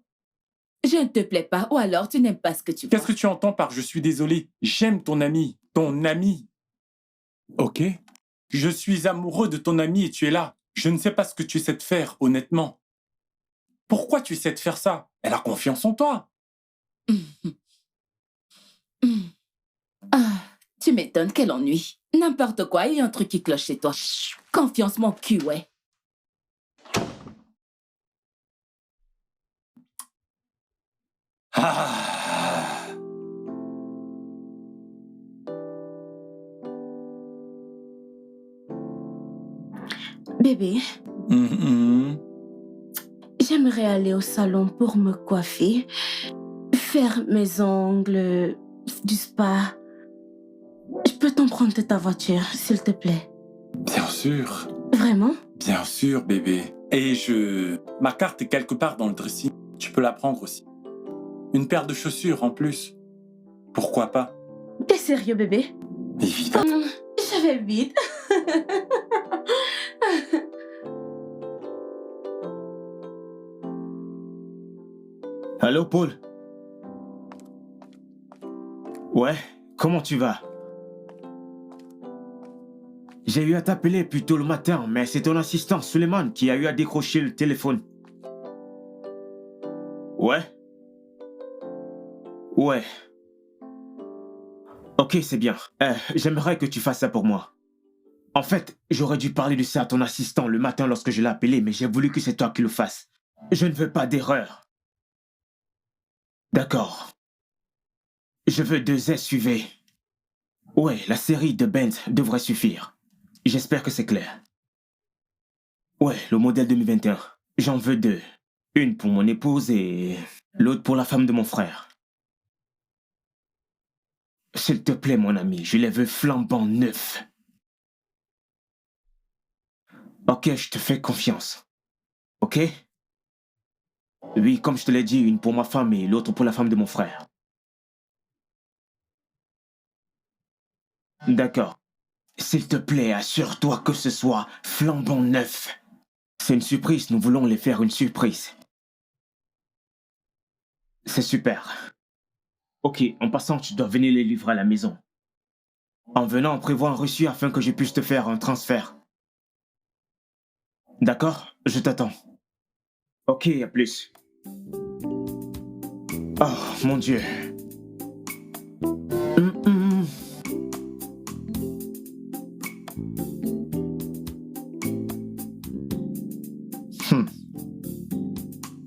[SPEAKER 4] Je ne te plais pas ou alors tu n'aimes pas ce que tu vois.
[SPEAKER 3] Qu'est-ce que tu entends par je suis désolé? J'aime ton ami. Ton ami. Ok? Je suis amoureux de ton ami et tu es là. Je ne sais pas ce que tu essaies de faire, honnêtement. Pourquoi tu essaies de faire ça? Elle a confiance en toi.
[SPEAKER 4] Tu m'étonnes, quel ennui. N'importe quoi, il y a un truc qui cloche chez toi. Confiance, mon cul, ouais.
[SPEAKER 3] Ah.
[SPEAKER 1] Bébé,
[SPEAKER 3] Mhm.
[SPEAKER 1] j'aimerais aller au salon pour me coiffer, faire mes ongles, du spa. Je peux t'emprunter ta voiture, s'il te plaît.
[SPEAKER 3] Bien sûr.
[SPEAKER 1] Vraiment?
[SPEAKER 3] Bien sûr, bébé. Et ma carte est quelque part dans le dressing. Tu peux la prendre aussi. Une paire de chaussures en plus. Pourquoi pas?
[SPEAKER 1] T'es sérieux, bébé?
[SPEAKER 3] Évidemment.
[SPEAKER 1] Je vais vite.
[SPEAKER 2] Allô, Paul? Ouais, comment tu vas? J'ai eu à t'appeler plus tôt le matin, mais c'est ton assistant, Suleiman, qui a eu à décrocher le téléphone. Ouais? Ouais. Ok, c'est bien. J'aimerais que tu fasses ça pour moi. En fait, j'aurais dû parler de ça à ton assistant le matin lorsque je l'ai appelé, mais j'ai voulu que c'est toi qui le fasses. Je ne veux pas d'erreur. D'accord. Je veux 2 SUV. Ouais, la série de Benz devrait suffire. J'espère que c'est clair. Ouais, le modèle 2021. J'en veux 2. Une pour mon épouse et l'autre pour la femme de mon frère. S'il te plaît, mon ami, je les veux flambant neufs. Ok, je te fais confiance. Ok? Oui, comme je te l'ai dit, une pour ma femme et l'autre pour la femme de mon frère. D'accord. S'il te plaît, assure-toi que ce soit flambant neuf. C'est une surprise, nous voulons les faire une surprise. C'est super. Ok, en passant, tu dois venir les livrer à la maison. En venant, prévois un reçu afin que je puisse te faire un transfert. D'accord? Je t'attends. Ok, à plus. Oh, mon Dieu.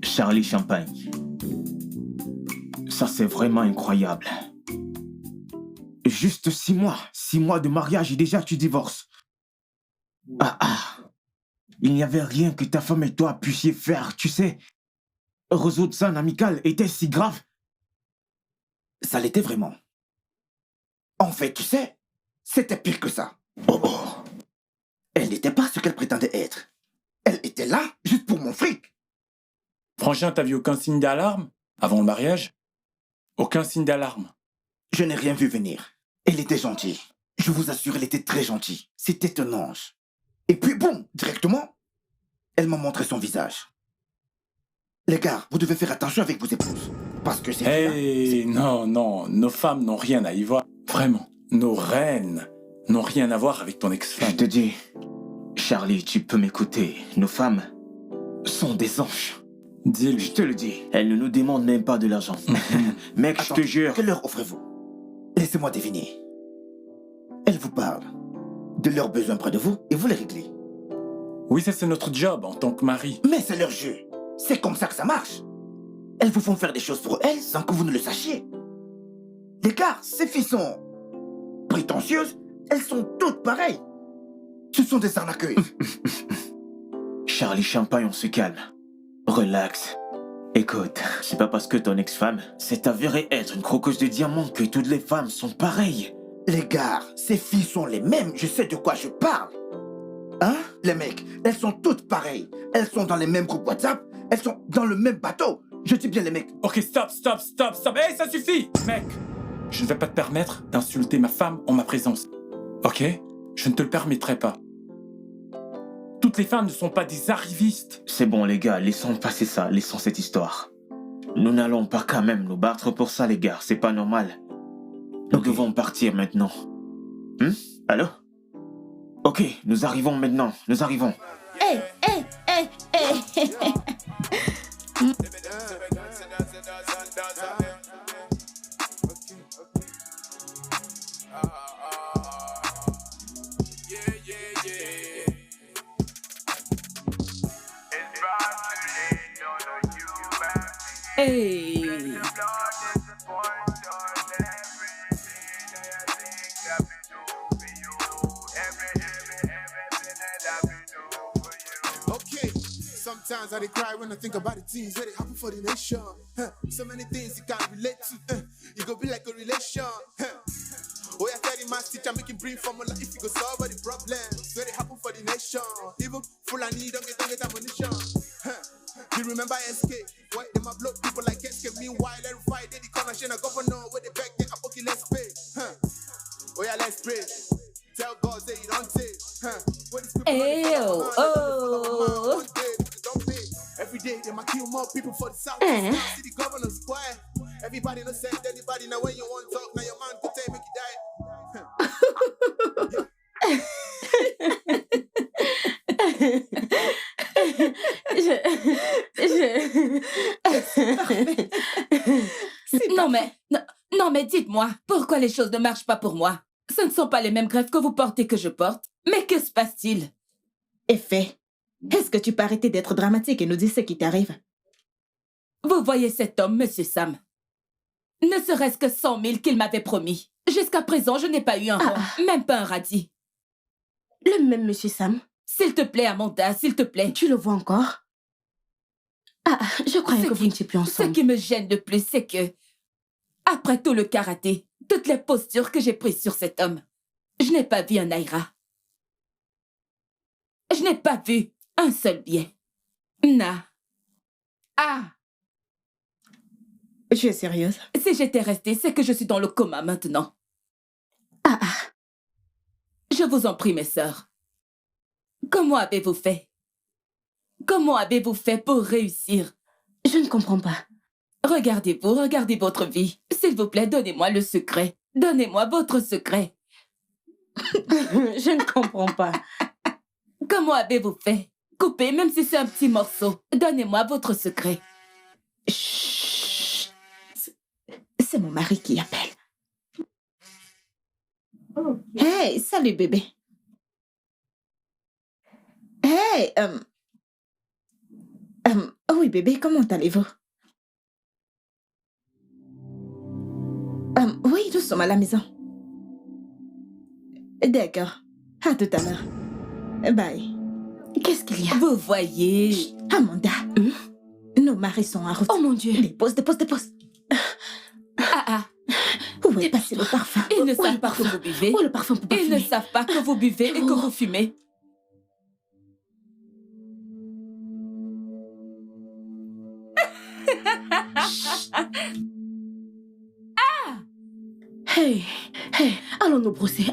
[SPEAKER 2] Charlie Champagne. Ça, c'est vraiment incroyable. Juste 6 mois. 6 mois de mariage et déjà tu divorces. Il n'y avait rien que ta femme et toi puissiez faire, tu sais. Résoudre ça en amical était si grave.
[SPEAKER 7] Ça l'était vraiment. En fait, tu sais, c'était pire que ça. Elle n'était pas ce qu'elle prétendait être. Elle était là juste pour mon fric.
[SPEAKER 3] Frangin, t'as vu aucun signe d'alarme avant le mariage? Aucun signe d'alarme.
[SPEAKER 7] Je n'ai rien vu venir. Elle était gentille. Je vous assure, elle était très gentille. C'était un ange. Et puis, boum, directement, elle m'a montré son visage. Les gars, vous devez faire attention avec vos épouses. Parce que c'est...
[SPEAKER 3] Hey, non, nos femmes n'ont rien à y voir. Vraiment, nos reines n'ont rien à voir avec ton ex-femme.
[SPEAKER 2] Je te dis, Charlie, tu peux m'écouter. Nos femmes sont des anges.
[SPEAKER 3] Dis-lui.
[SPEAKER 2] Je te le dis, elles ne nous demandent même pas de l'argent. Mec, je te jure.
[SPEAKER 7] Que leur offrez-vous? Laissez-moi deviner. Elles vous parlent de leurs besoins près de vous et vous les réglez.
[SPEAKER 3] Oui, ça c'est notre job en tant que mari.
[SPEAKER 7] Mais c'est leur jeu. C'est comme ça que ça marche. Elles vous font faire des choses pour elles sans que vous ne le sachiez. Les gars, ces filles sont prétentieuses. Elles sont toutes pareilles. Ce sont des arnaqueuses.
[SPEAKER 2] Charlie Champagne, on se calme. Relax. Écoute, c'est pas parce que ton ex-femme s'est avérée être une croqueuse de diamants que toutes les femmes sont pareilles.
[SPEAKER 7] Les gars, ces filles sont les mêmes. Je sais de quoi je parle. Hein? Les mecs, elles sont toutes pareilles. Elles sont dans les mêmes groupes WhatsApp. Elles sont dans le même bateau. Je dis bien les mecs.
[SPEAKER 3] Ok, stop. Hey, ça suffit, mec. Je ne vais pas te permettre d'insulter ma femme en ma présence. Ok? Je ne te le permettrai pas. Toutes les femmes ne sont pas des arrivistes.
[SPEAKER 2] C'est bon, les gars, laissons passer ça, laissons cette histoire. Nous n'allons pas quand même nous battre pour ça, les gars, c'est pas normal. Nous devons partir maintenant. Allô? Ok, nous arrivons maintenant, nous arrivons.
[SPEAKER 6] Hey.
[SPEAKER 4] Hey.
[SPEAKER 9] Okay, sometimes I dey cry when I think about the things that happen for the nation. So many things you can't relate to. You go be like a relation. Oh, yeah, tell the math teacher make him bring formula if you go solve all the problems. Where they happen for the nation. Even Fulani don't get ammunition. You remember SK? Why them a block people like SK? Meanwhile, every Friday the corner shine a governor where they beg they okay, let's pay. Oh yeah, let's pray. Tell God say you don't say. When these people don't pay. Every day they might kill more people for the South. See the governor's quiet. Everybody no send anybody now when you want to talk. Now your man could take make you die.
[SPEAKER 4] Non mais dites-moi, pourquoi les choses ne marchent pas pour moi? Ce ne sont pas les mêmes grèves que vous portez que je porte. Mais que se passe-t-il?
[SPEAKER 8] Effet, est-ce que tu peux arrêter d'être dramatique et nous dire ce qui t'arrive?
[SPEAKER 4] Vous voyez cet homme, Monsieur Sam? Ne serait-ce que 100 000 qu'il m'avait promis. Jusqu'à présent, je n'ai pas eu un rond, même pas un radis.
[SPEAKER 1] Le même Monsieur Sam?
[SPEAKER 4] S'il te plaît, Amanda, s'il te plaît.
[SPEAKER 1] Tu le vois encore? Je croyais que vous n'étiez plus ensemble.
[SPEAKER 4] Ce qui me gêne le plus, c'est que, après tout le karaté, toutes les postures que j'ai prises sur cet homme, je n'ai pas vu un Naira. Je n'ai pas vu un seul bien.
[SPEAKER 8] Tu es sérieuse?
[SPEAKER 4] Si j'étais restée, c'est que je suis dans le coma maintenant. Je vous en prie, mes sœurs. Comment avez-vous fait? Comment avez-vous fait pour réussir?
[SPEAKER 1] Je ne comprends pas.
[SPEAKER 4] Regardez-vous, regardez votre vie. S'il vous plaît, donnez-moi le secret. Donnez-moi votre secret.
[SPEAKER 1] Je ne comprends pas.
[SPEAKER 4] Comment avez-vous fait? Coupez, même si c'est un petit morceau. Donnez-moi votre secret.
[SPEAKER 8] Chut. C'est mon mari qui appelle. Hey, salut bébé. Hey, oui bébé, comment allez-vous? Oui, nous sommes à la maison. D'accord. À tout à l'heure. Bye.
[SPEAKER 1] Qu'est-ce qu'il y a?
[SPEAKER 4] Vous voyez...
[SPEAKER 8] Amanda, nos maris sont en route.
[SPEAKER 1] Oh mon Dieu.
[SPEAKER 8] Dépose.
[SPEAKER 4] Ah.
[SPEAKER 8] Où est passé le parfum?
[SPEAKER 4] Ils ne savent pas que vous buvez.
[SPEAKER 1] Oh, le parfum pour
[SPEAKER 4] Ils ne
[SPEAKER 1] parfumer.
[SPEAKER 4] savent pas que vous buvez et que vous fumez.
[SPEAKER 1] Hey, allons nous brosser.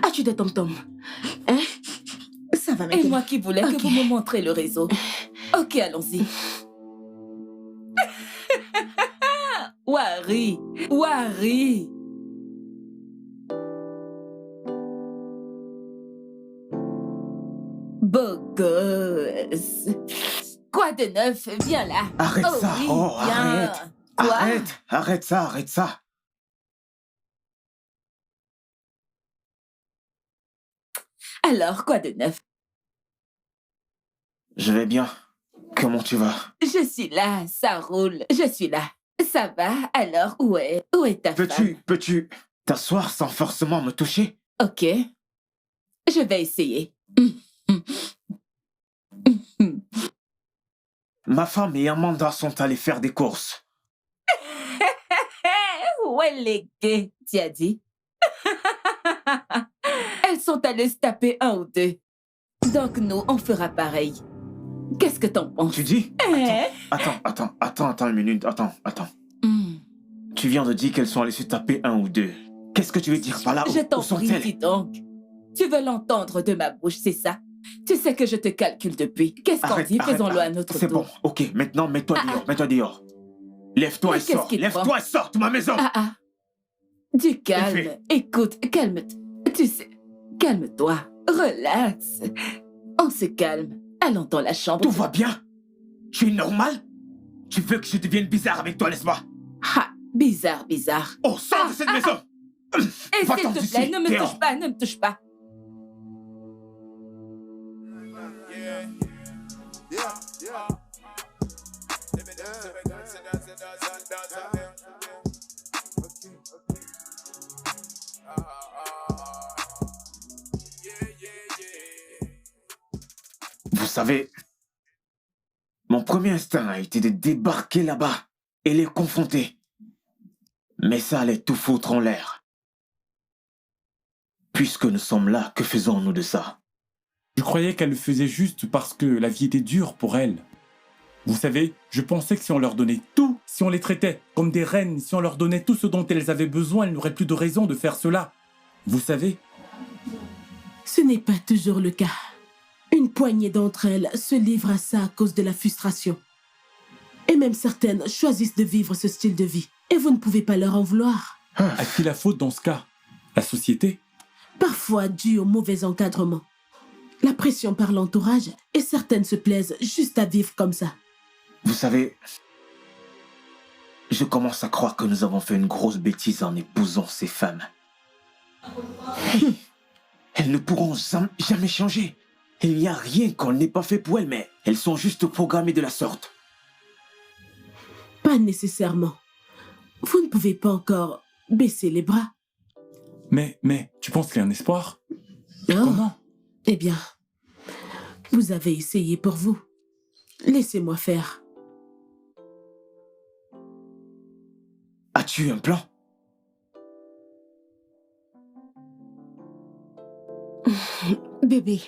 [SPEAKER 1] As-tu des tom-toms?
[SPEAKER 8] Ça va
[SPEAKER 4] Et
[SPEAKER 8] maintenant.
[SPEAKER 4] moi qui voulais
[SPEAKER 1] Ok.
[SPEAKER 4] que vous me montrez le réseau. Ok, allons-y. Wari. Beau gosse. Quoi de neuf? Viens là.
[SPEAKER 2] Arrête
[SPEAKER 4] Oh
[SPEAKER 2] ça.
[SPEAKER 4] oui,
[SPEAKER 2] Oh,
[SPEAKER 4] viens.
[SPEAKER 2] arrête.
[SPEAKER 4] Quoi?
[SPEAKER 2] Arrête ça.
[SPEAKER 4] Alors, quoi de neuf?
[SPEAKER 2] Je vais bien. Comment tu vas?
[SPEAKER 4] Je suis là, ça roule. Je suis là. Ça va? Alors, où est ta femme?
[SPEAKER 2] Peux-tu t'asseoir sans forcément me toucher?
[SPEAKER 4] Ok. Je vais essayer.
[SPEAKER 2] Ma femme et Amanda sont allées faire des courses.
[SPEAKER 4] Ouais, les gays, tu as dit? Elles sont allées se taper un ou deux. Donc nous, on fera pareil. Qu'est-ce que t'en penses?
[SPEAKER 2] Tu dis?
[SPEAKER 4] Hein?
[SPEAKER 2] Attends une minute. Attends.
[SPEAKER 4] Hmm.
[SPEAKER 2] Tu viens de dire qu'elles sont allées se taper un ou deux. Qu'est-ce que tu veux dire par là?
[SPEAKER 4] Je t'en
[SPEAKER 2] Où
[SPEAKER 4] prie,
[SPEAKER 2] sont-elles?
[SPEAKER 4] dis donc. Tu veux l'entendre de ma bouche, c'est ça? Tu sais que je te calcule depuis. Qu'est-ce qu'on dit? Faisons-le à notre
[SPEAKER 2] C'est
[SPEAKER 4] tour.
[SPEAKER 2] bon, ok. Maintenant, mets-toi dehors. Lève-toi
[SPEAKER 4] Mais
[SPEAKER 2] et
[SPEAKER 4] qu'est-ce
[SPEAKER 2] sors.
[SPEAKER 4] qui te
[SPEAKER 2] Lève-toi
[SPEAKER 4] prend?
[SPEAKER 2] et sors de ma maison.
[SPEAKER 4] Du calme.
[SPEAKER 2] Effet.
[SPEAKER 4] Écoute, tu sais, calme-toi. Relax. On se calme. Allons dans la chambre.
[SPEAKER 2] Tout va bien? Tu es normal? Tu veux que je devienne bizarre avec toi, n'est-ce pas?
[SPEAKER 4] Ha, bizarre.
[SPEAKER 2] Oh, sors de cette maison!
[SPEAKER 4] Et
[SPEAKER 2] Va-t'en
[SPEAKER 4] s'il te
[SPEAKER 2] d'ici,
[SPEAKER 4] plaît, ne me
[SPEAKER 2] dehors.
[SPEAKER 4] touche pas.
[SPEAKER 2] Vous savez, mon premier instinct a été de débarquer là-bas et les confronter. Mais ça allait tout foutre en l'air. Puisque nous sommes là, que faisons-nous de ça?
[SPEAKER 3] Je croyais qu'elle le faisait juste parce que la vie était dure pour elle. Vous savez, je pensais que si on leur donnait tout, si on les traitait comme des reines, si on leur donnait tout ce dont elles avaient besoin, elles n'auraient plus de raison de faire cela. Vous savez?
[SPEAKER 5] Ce n'est pas toujours le cas. Une poignée d'entre elles se livrent à ça à cause de la frustration. Et même certaines choisissent de vivre ce style de vie. Et vous ne pouvez pas leur en vouloir.
[SPEAKER 3] À qui la faute dans ce cas? La société?
[SPEAKER 5] Parfois dû au mauvais encadrement. La pression par l'entourage, et certaines se plaisent juste à vivre comme ça.
[SPEAKER 2] Vous savez, je commence à croire que nous avons fait une grosse bêtise en épousant ces femmes. Elles ne pourront jamais changer. Il n'y a rien qu'on n'ait pas fait pour elles, mais elles sont juste programmées de la sorte.
[SPEAKER 5] Pas nécessairement. Vous ne pouvez pas encore baisser les bras.
[SPEAKER 3] Mais, tu penses qu'il y a un espoir?
[SPEAKER 5] Oh.
[SPEAKER 3] Comment?
[SPEAKER 5] Eh bien, vous avez essayé pour vous. Laissez-moi faire.
[SPEAKER 2] As-tu un plan?
[SPEAKER 1] Bébé,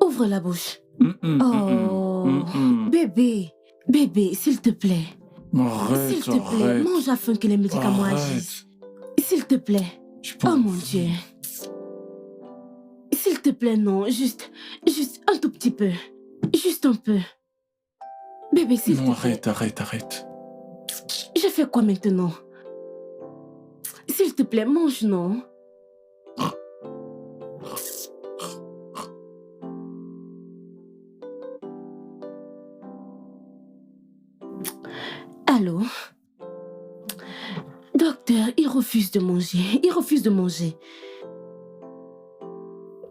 [SPEAKER 1] ouvre la bouche. Bébé, s'il te plaît.
[SPEAKER 3] Arrête,
[SPEAKER 1] S'il te plaît,
[SPEAKER 3] arrête.
[SPEAKER 1] mange afin que les médicaments
[SPEAKER 3] Arrête.
[SPEAKER 1] agissent. S'il te plaît.
[SPEAKER 3] Je pense-
[SPEAKER 1] Oh mon Dieu. te plaît, non. Juste un tout petit peu. Juste un peu. Bébé, s'il te
[SPEAKER 3] Non,
[SPEAKER 1] plaît.
[SPEAKER 3] arrête.
[SPEAKER 1] Je fais quoi maintenant? S'il te plaît, mange, non? Allô? Docteur, il refuse de manger. Il refuse de manger.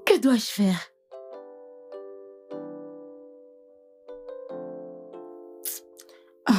[SPEAKER 1] Que dois-je faire? Ah.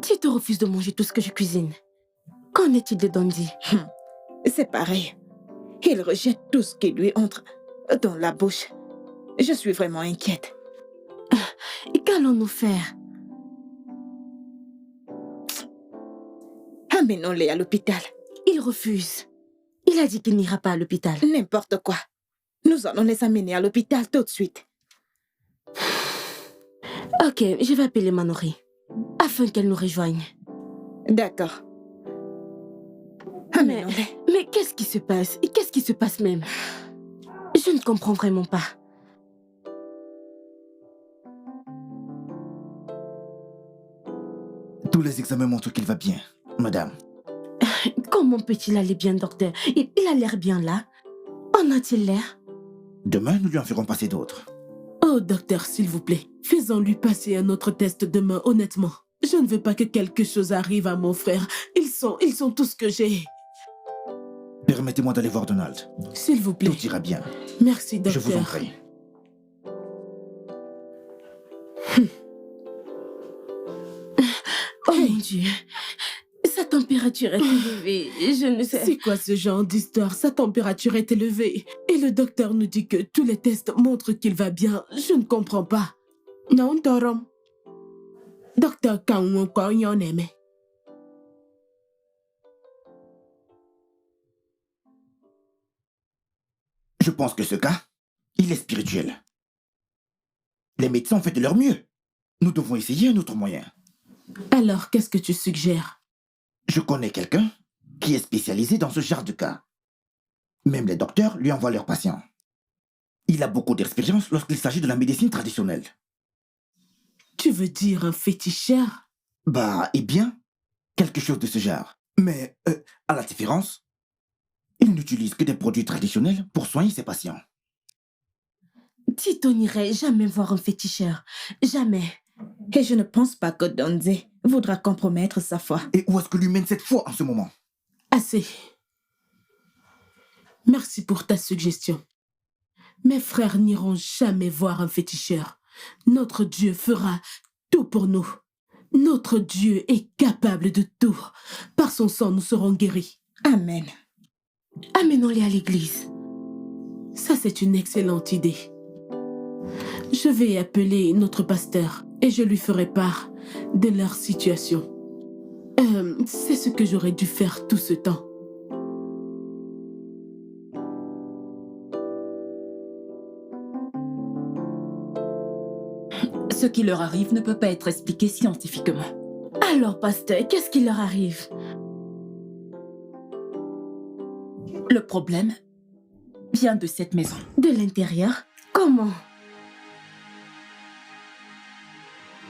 [SPEAKER 1] Tito refuse de manger tout ce que je cuisine. Qu'en est-il de Dandy?
[SPEAKER 8] C'est pareil. Il rejette tout ce qui lui entre dans la bouche. Je suis vraiment inquiète.
[SPEAKER 1] Et qu'allons-nous faire?
[SPEAKER 8] Amenons-les à l'hôpital.
[SPEAKER 1] Il refuse. Il a dit qu'il n'ira pas à l'hôpital.
[SPEAKER 8] N'importe quoi. Nous allons les amener à l'hôpital tout de suite.
[SPEAKER 1] Ok, je vais appeler Manori afin qu'elle nous rejoigne.
[SPEAKER 8] D'accord. Amenons-les.
[SPEAKER 1] Mais qu'est-ce qui se passe? Et qu'est-ce qui se passe même? Je ne comprends vraiment pas.
[SPEAKER 7] Tous les examens montrent qu'il va bien, madame.
[SPEAKER 1] Comment peut-il aller bien, docteur? Il a l'air bien là. En a-t-il l'air?
[SPEAKER 7] Demain, nous lui en ferons passer d'autres.
[SPEAKER 5] Oh, docteur, s'il vous plaît, faisons-lui passer un autre test demain, honnêtement. Je ne veux pas que quelque chose arrive à mon frère. Ils sont tout ce que j'ai.
[SPEAKER 7] Permettez-moi d'aller voir Donald.
[SPEAKER 5] S'il vous plaît.
[SPEAKER 7] Tout ira bien.
[SPEAKER 5] Merci,
[SPEAKER 7] Je
[SPEAKER 5] docteur.
[SPEAKER 7] vous en prie.
[SPEAKER 1] Oh mon Dieu. Sa température est élevée. Je ne sais...
[SPEAKER 5] C'est quoi ce genre d'histoire? Sa température est élevée. Et le docteur nous dit que tous les tests montrent qu'il va bien. Je ne comprends pas. Non, Torom. Docteur Kaungo Koyoneme.
[SPEAKER 7] Je pense que ce cas, il est spirituel. Les médecins ont fait de leur mieux. Nous devons essayer un autre moyen.
[SPEAKER 5] Alors, qu'est-ce que tu suggères?
[SPEAKER 7] Je connais quelqu'un qui est spécialisé dans ce genre de cas. Même les docteurs lui envoient leurs patients. Il a beaucoup d'expérience lorsqu'il s'agit de la médecine traditionnelle.
[SPEAKER 5] Tu veux dire un féticheur?
[SPEAKER 7] Eh bien, quelque chose de ce genre. Mais, à la différence, il n'utilise que des produits traditionnels pour soigner ses patients.
[SPEAKER 1] Tito n'irait jamais voir un féticheur. Jamais.
[SPEAKER 8] Et je ne pense pas que Donze voudra compromettre sa foi.
[SPEAKER 7] Et où est-ce que lui mène cette foi en ce moment?
[SPEAKER 5] Assez. Merci pour ta suggestion. Mes frères n'iront jamais voir un féticheur. Notre Dieu fera tout pour nous. Notre Dieu est capable de tout. Par son sang, nous serons guéris.
[SPEAKER 8] Amen.
[SPEAKER 1] Amenons-les à l'église.
[SPEAKER 5] Ça, c'est une excellente idée. Je vais appeler notre pasteur et je lui ferai part de leur situation. C'est ce que j'aurais dû faire tout ce temps.
[SPEAKER 4] Ce qui leur arrive ne peut pas être expliqué scientifiquement.
[SPEAKER 1] Alors, pasteur, qu'est-ce qui leur arrive?
[SPEAKER 4] Le problème vient de cette maison.
[SPEAKER 1] De l'intérieur? Comment?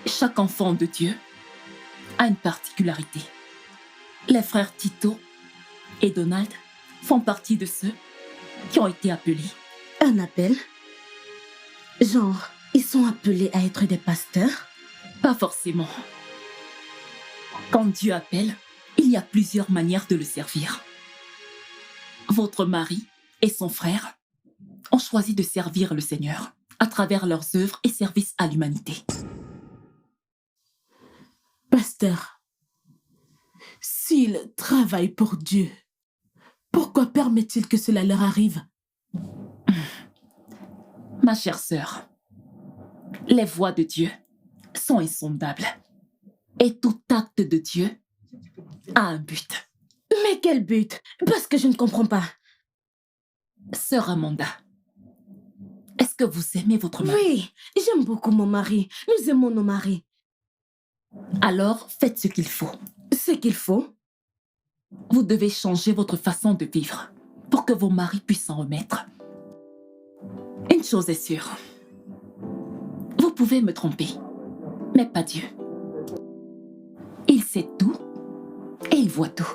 [SPEAKER 4] Chaque enfant de Dieu a une particularité. Les frères Tito et Donald font partie de ceux qui ont été appelés.
[SPEAKER 1] Un appel? Genre, ils sont appelés à être des pasteurs?
[SPEAKER 4] Pas forcément. Quand Dieu appelle, il y a plusieurs manières de le servir. Votre mari et son frère ont choisi de servir le Seigneur à travers leurs œuvres et services à l'humanité.
[SPEAKER 5] Pasteur, s'il travaille pour Dieu, Pourquoi permet-il que cela leur arrive?
[SPEAKER 4] Ma chère sœur, les voies de Dieu sont insondables. Et tout acte de Dieu a un but.
[SPEAKER 1] Mais quel but? Parce que je ne comprends pas.
[SPEAKER 4] Sœur Amanda, est-ce que vous aimez votre mari?
[SPEAKER 1] Oui, j'aime beaucoup mon mari. Nous aimons nos maris.
[SPEAKER 4] Alors, faites ce qu'il faut.
[SPEAKER 1] Ce qu'il faut?
[SPEAKER 4] Vous devez changer votre façon de vivre pour que vos maris puissent s'en remettre. Une chose est sûre. Vous pouvez me tromper, mais pas Dieu. Il sait tout et il voit tout.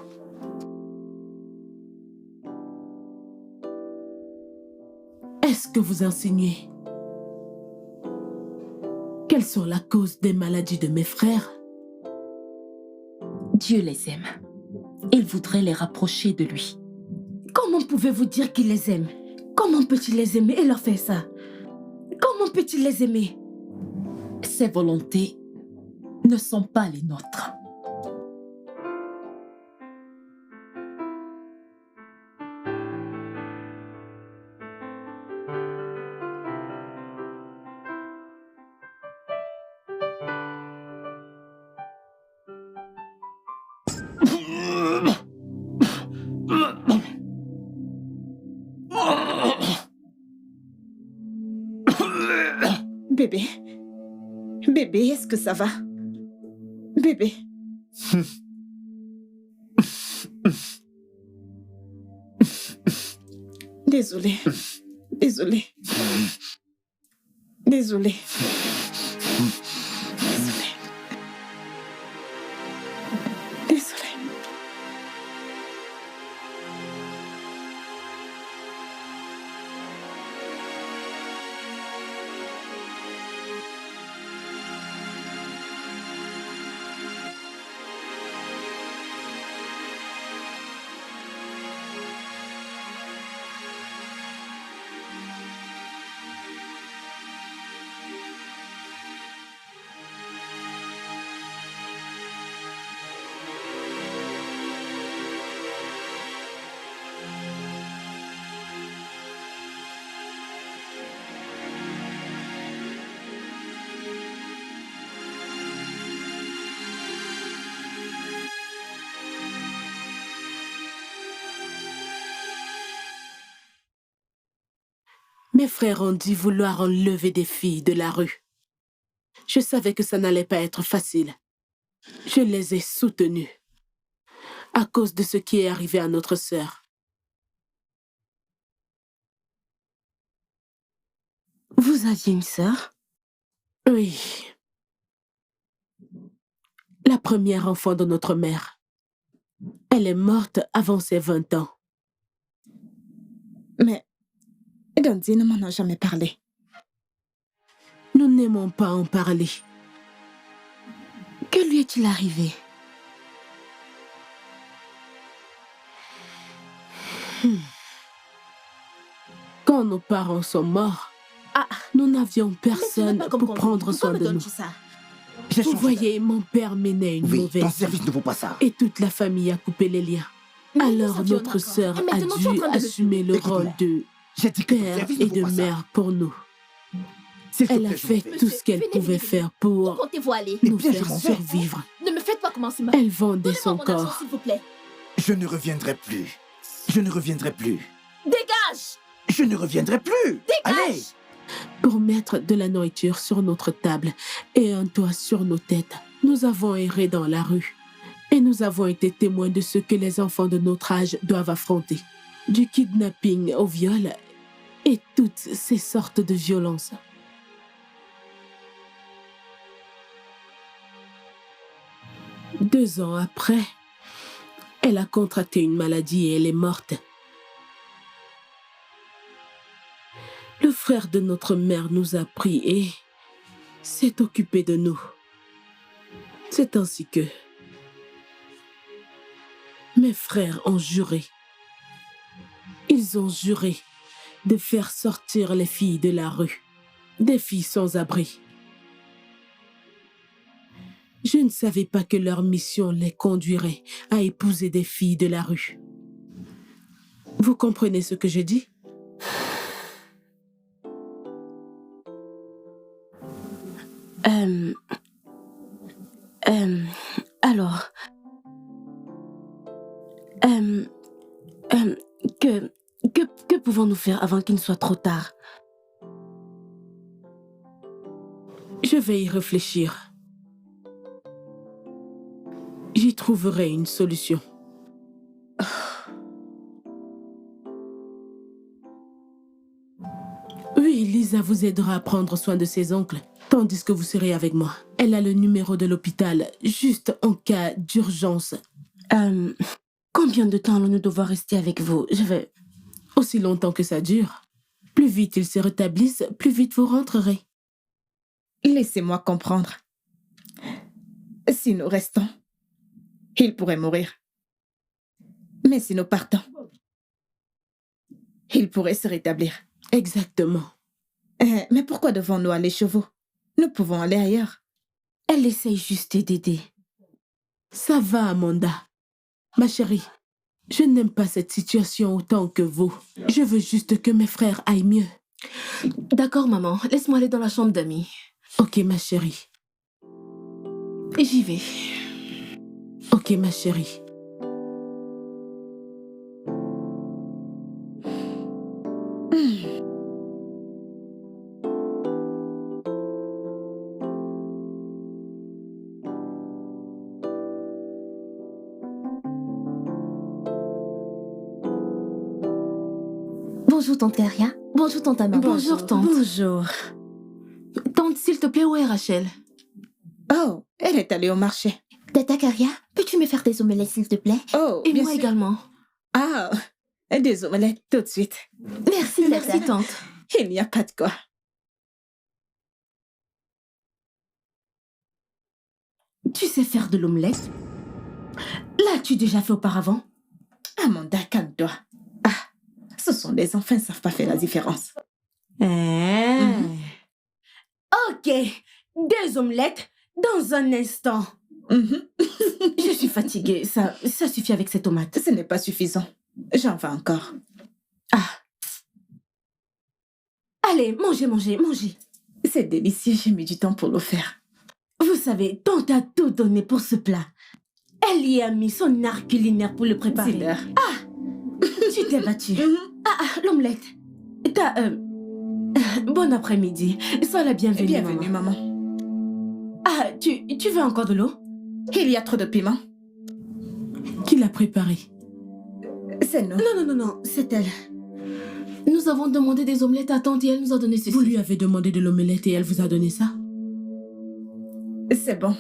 [SPEAKER 5] Est-ce que vous insinuez quelles sont la cause des maladies de mes frères?
[SPEAKER 4] Dieu les aime. Il voudrait les rapprocher de lui.
[SPEAKER 1] Comment pouvez-vous dire qu'il les aime? Comment peut-il les aimer et leur faire ça? Comment peut-il les aimer?
[SPEAKER 4] Ses volontés ne sont pas les nôtres.
[SPEAKER 8] Bébé. Bébé, est-ce que ça va? Bébé. Désolée. Désolée. Désolée. Désolée. Désolée.
[SPEAKER 5] Mes frères ont dit vouloir enlever des filles de la rue. Je savais que ça n'allait pas être facile. Je les ai soutenus à cause de ce qui est arrivé à notre sœur.
[SPEAKER 1] Vous aviez une sœur?
[SPEAKER 5] Oui. La première enfant de notre mère. Elle est morte avant ses 20 ans.
[SPEAKER 8] Mais Gandhi ne m'en a jamais parlé.
[SPEAKER 5] Nous n'aimons pas en parler.
[SPEAKER 1] Que lui est-il arrivé?
[SPEAKER 5] Quand nos parents sont morts, nous n'avions personne pour prendre soin de nous. Vous voyez, mon père menait une mauvaise
[SPEAKER 7] ton service ne vaut pas ça.
[SPEAKER 5] et toute la famille a coupé les liens. Alors notre sœur a dû assumer le rôle de père et de mère pour nous. Elle a fait tout ce qu'elle pouvait faire pour
[SPEAKER 6] Comptez-vous aller?
[SPEAKER 5] nous
[SPEAKER 7] bien,
[SPEAKER 5] faire
[SPEAKER 7] je m'en vais.
[SPEAKER 5] survivre.
[SPEAKER 6] Ne me faites pas commencer ma...
[SPEAKER 5] Elle vendait son
[SPEAKER 6] Donnez-moi mon argent,
[SPEAKER 5] corps.
[SPEAKER 6] s'il vous plaît.
[SPEAKER 7] Je ne reviendrai plus. Je ne reviendrai plus.
[SPEAKER 6] Dégage!
[SPEAKER 7] Je ne reviendrai plus. Allez.
[SPEAKER 5] Pour mettre de la nourriture sur notre table et un toit sur nos têtes, nous avons erré dans la rue. Et nous avons été témoins de ce que les enfants de notre âge doivent affronter. Du kidnapping au viol et toutes ces sortes de violences. Deux ans après, elle a contracté une maladie et elle est morte. Le frère de notre mère nous a pris et s'est occupé de nous. C'est ainsi que mes frères ont juré. Ils ont juré de faire sortir les filles de la rue, des filles sans abri. Je ne savais pas que leur mission les conduirait à épouser des filles de la rue. Vous comprenez ce que je dis?
[SPEAKER 1] Alors... Que pouvons-nous faire avant qu'il ne soit trop tard?
[SPEAKER 5] Je vais y réfléchir. J'y trouverai une solution. Oui, Lisa vous aidera à prendre soin de ses oncles, tandis que vous serez avec moi. Elle a le numéro de l'hôpital, juste en cas d'urgence.
[SPEAKER 1] Combien de temps allons-nous devoir rester avec vous? Je vais...
[SPEAKER 5] Aussi longtemps que ça dure. Plus vite ils se rétablissent, plus vite vous rentrerez.
[SPEAKER 8] Laissez-moi comprendre. Si nous restons, il pourrait mourir. Mais si nous partons, il pourrait se rétablir.
[SPEAKER 5] Exactement.
[SPEAKER 8] Mais pourquoi devons-nous aller chez vous? Nous pouvons aller ailleurs.
[SPEAKER 1] Elle essaye juste d'aider.
[SPEAKER 5] Ça va, Amanda. Ma chérie, je n'aime pas cette situation autant que vous. Je veux juste que mes frères aillent mieux.
[SPEAKER 1] D'accord, maman. Laisse-moi aller dans la chambre d'amis.
[SPEAKER 5] Ok, ma chérie.
[SPEAKER 1] J'y vais.
[SPEAKER 5] Ok, ma chérie.
[SPEAKER 6] Bonjour, tante Caria. Bonjour, tante Amanda.
[SPEAKER 1] Bonjour, tante. Bonjour.
[SPEAKER 4] Tante, s'il te plaît, où est Rachel?
[SPEAKER 8] Oh, elle est allée au marché.
[SPEAKER 6] Tata Caria, peux-tu me faire des omelettes, s'il te plaît?
[SPEAKER 8] Oh,
[SPEAKER 1] Et
[SPEAKER 8] bien
[SPEAKER 1] moi
[SPEAKER 8] sûr.
[SPEAKER 1] également.
[SPEAKER 8] Ah, des omelettes tout de suite.
[SPEAKER 6] Merci,
[SPEAKER 1] Merci, tante.
[SPEAKER 8] Il n'y a pas de quoi.
[SPEAKER 1] Tu sais faire de l'omelette? L'as-tu déjà fait auparavant?
[SPEAKER 8] Amanda, calme-toi. Ah, ce sont des enfants, ils ne savent pas faire la différence.
[SPEAKER 1] Ok, 2 omelettes dans un instant. Je suis fatiguée, ça suffit avec ces tomates.
[SPEAKER 8] Ce n'est pas suffisant. J'en veux encore.
[SPEAKER 1] Allez, mangez.
[SPEAKER 8] C'est délicieux, j'ai mis du temps pour le faire.
[SPEAKER 1] Vous savez, tante a tout donné pour ce plat. Elle y a mis son art culinaire pour le préparer.
[SPEAKER 8] C'est l'heure.
[SPEAKER 1] Tu t'es battue. L'omelette. Bon après-midi. Sois la bienvenue,
[SPEAKER 8] Bienvenue, maman.
[SPEAKER 1] Tu veux encore de l'eau?
[SPEAKER 8] Il y a trop de piment.
[SPEAKER 5] Qui l'a préparé?
[SPEAKER 8] C'est nous.
[SPEAKER 1] Non, c'est elle.
[SPEAKER 4] Nous avons demandé des omelettes à tante et elle nous a donné ceci.
[SPEAKER 5] Vous lui avez demandé de l'omelette et elle vous a donné ça?
[SPEAKER 8] C'est bon.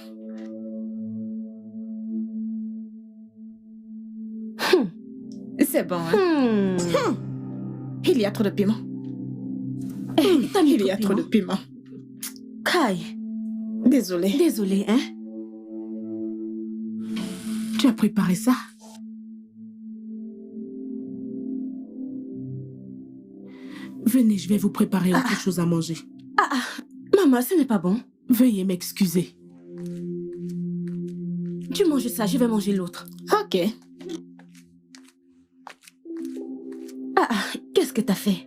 [SPEAKER 8] C'est bon, hein? Il y a trop de piment.
[SPEAKER 1] T'as mis
[SPEAKER 8] Il y a trop de piment.
[SPEAKER 1] Kai,
[SPEAKER 8] Désolée,
[SPEAKER 1] hein?
[SPEAKER 5] Tu as préparé ça? Venez, je vais vous préparer autre chose à manger.
[SPEAKER 1] Maman, ce n'est pas bon.
[SPEAKER 5] Veuillez m'excuser.
[SPEAKER 1] Tu manges ça, je vais manger l'autre.
[SPEAKER 8] Ok.
[SPEAKER 1] Qu'est-ce que t'as fait?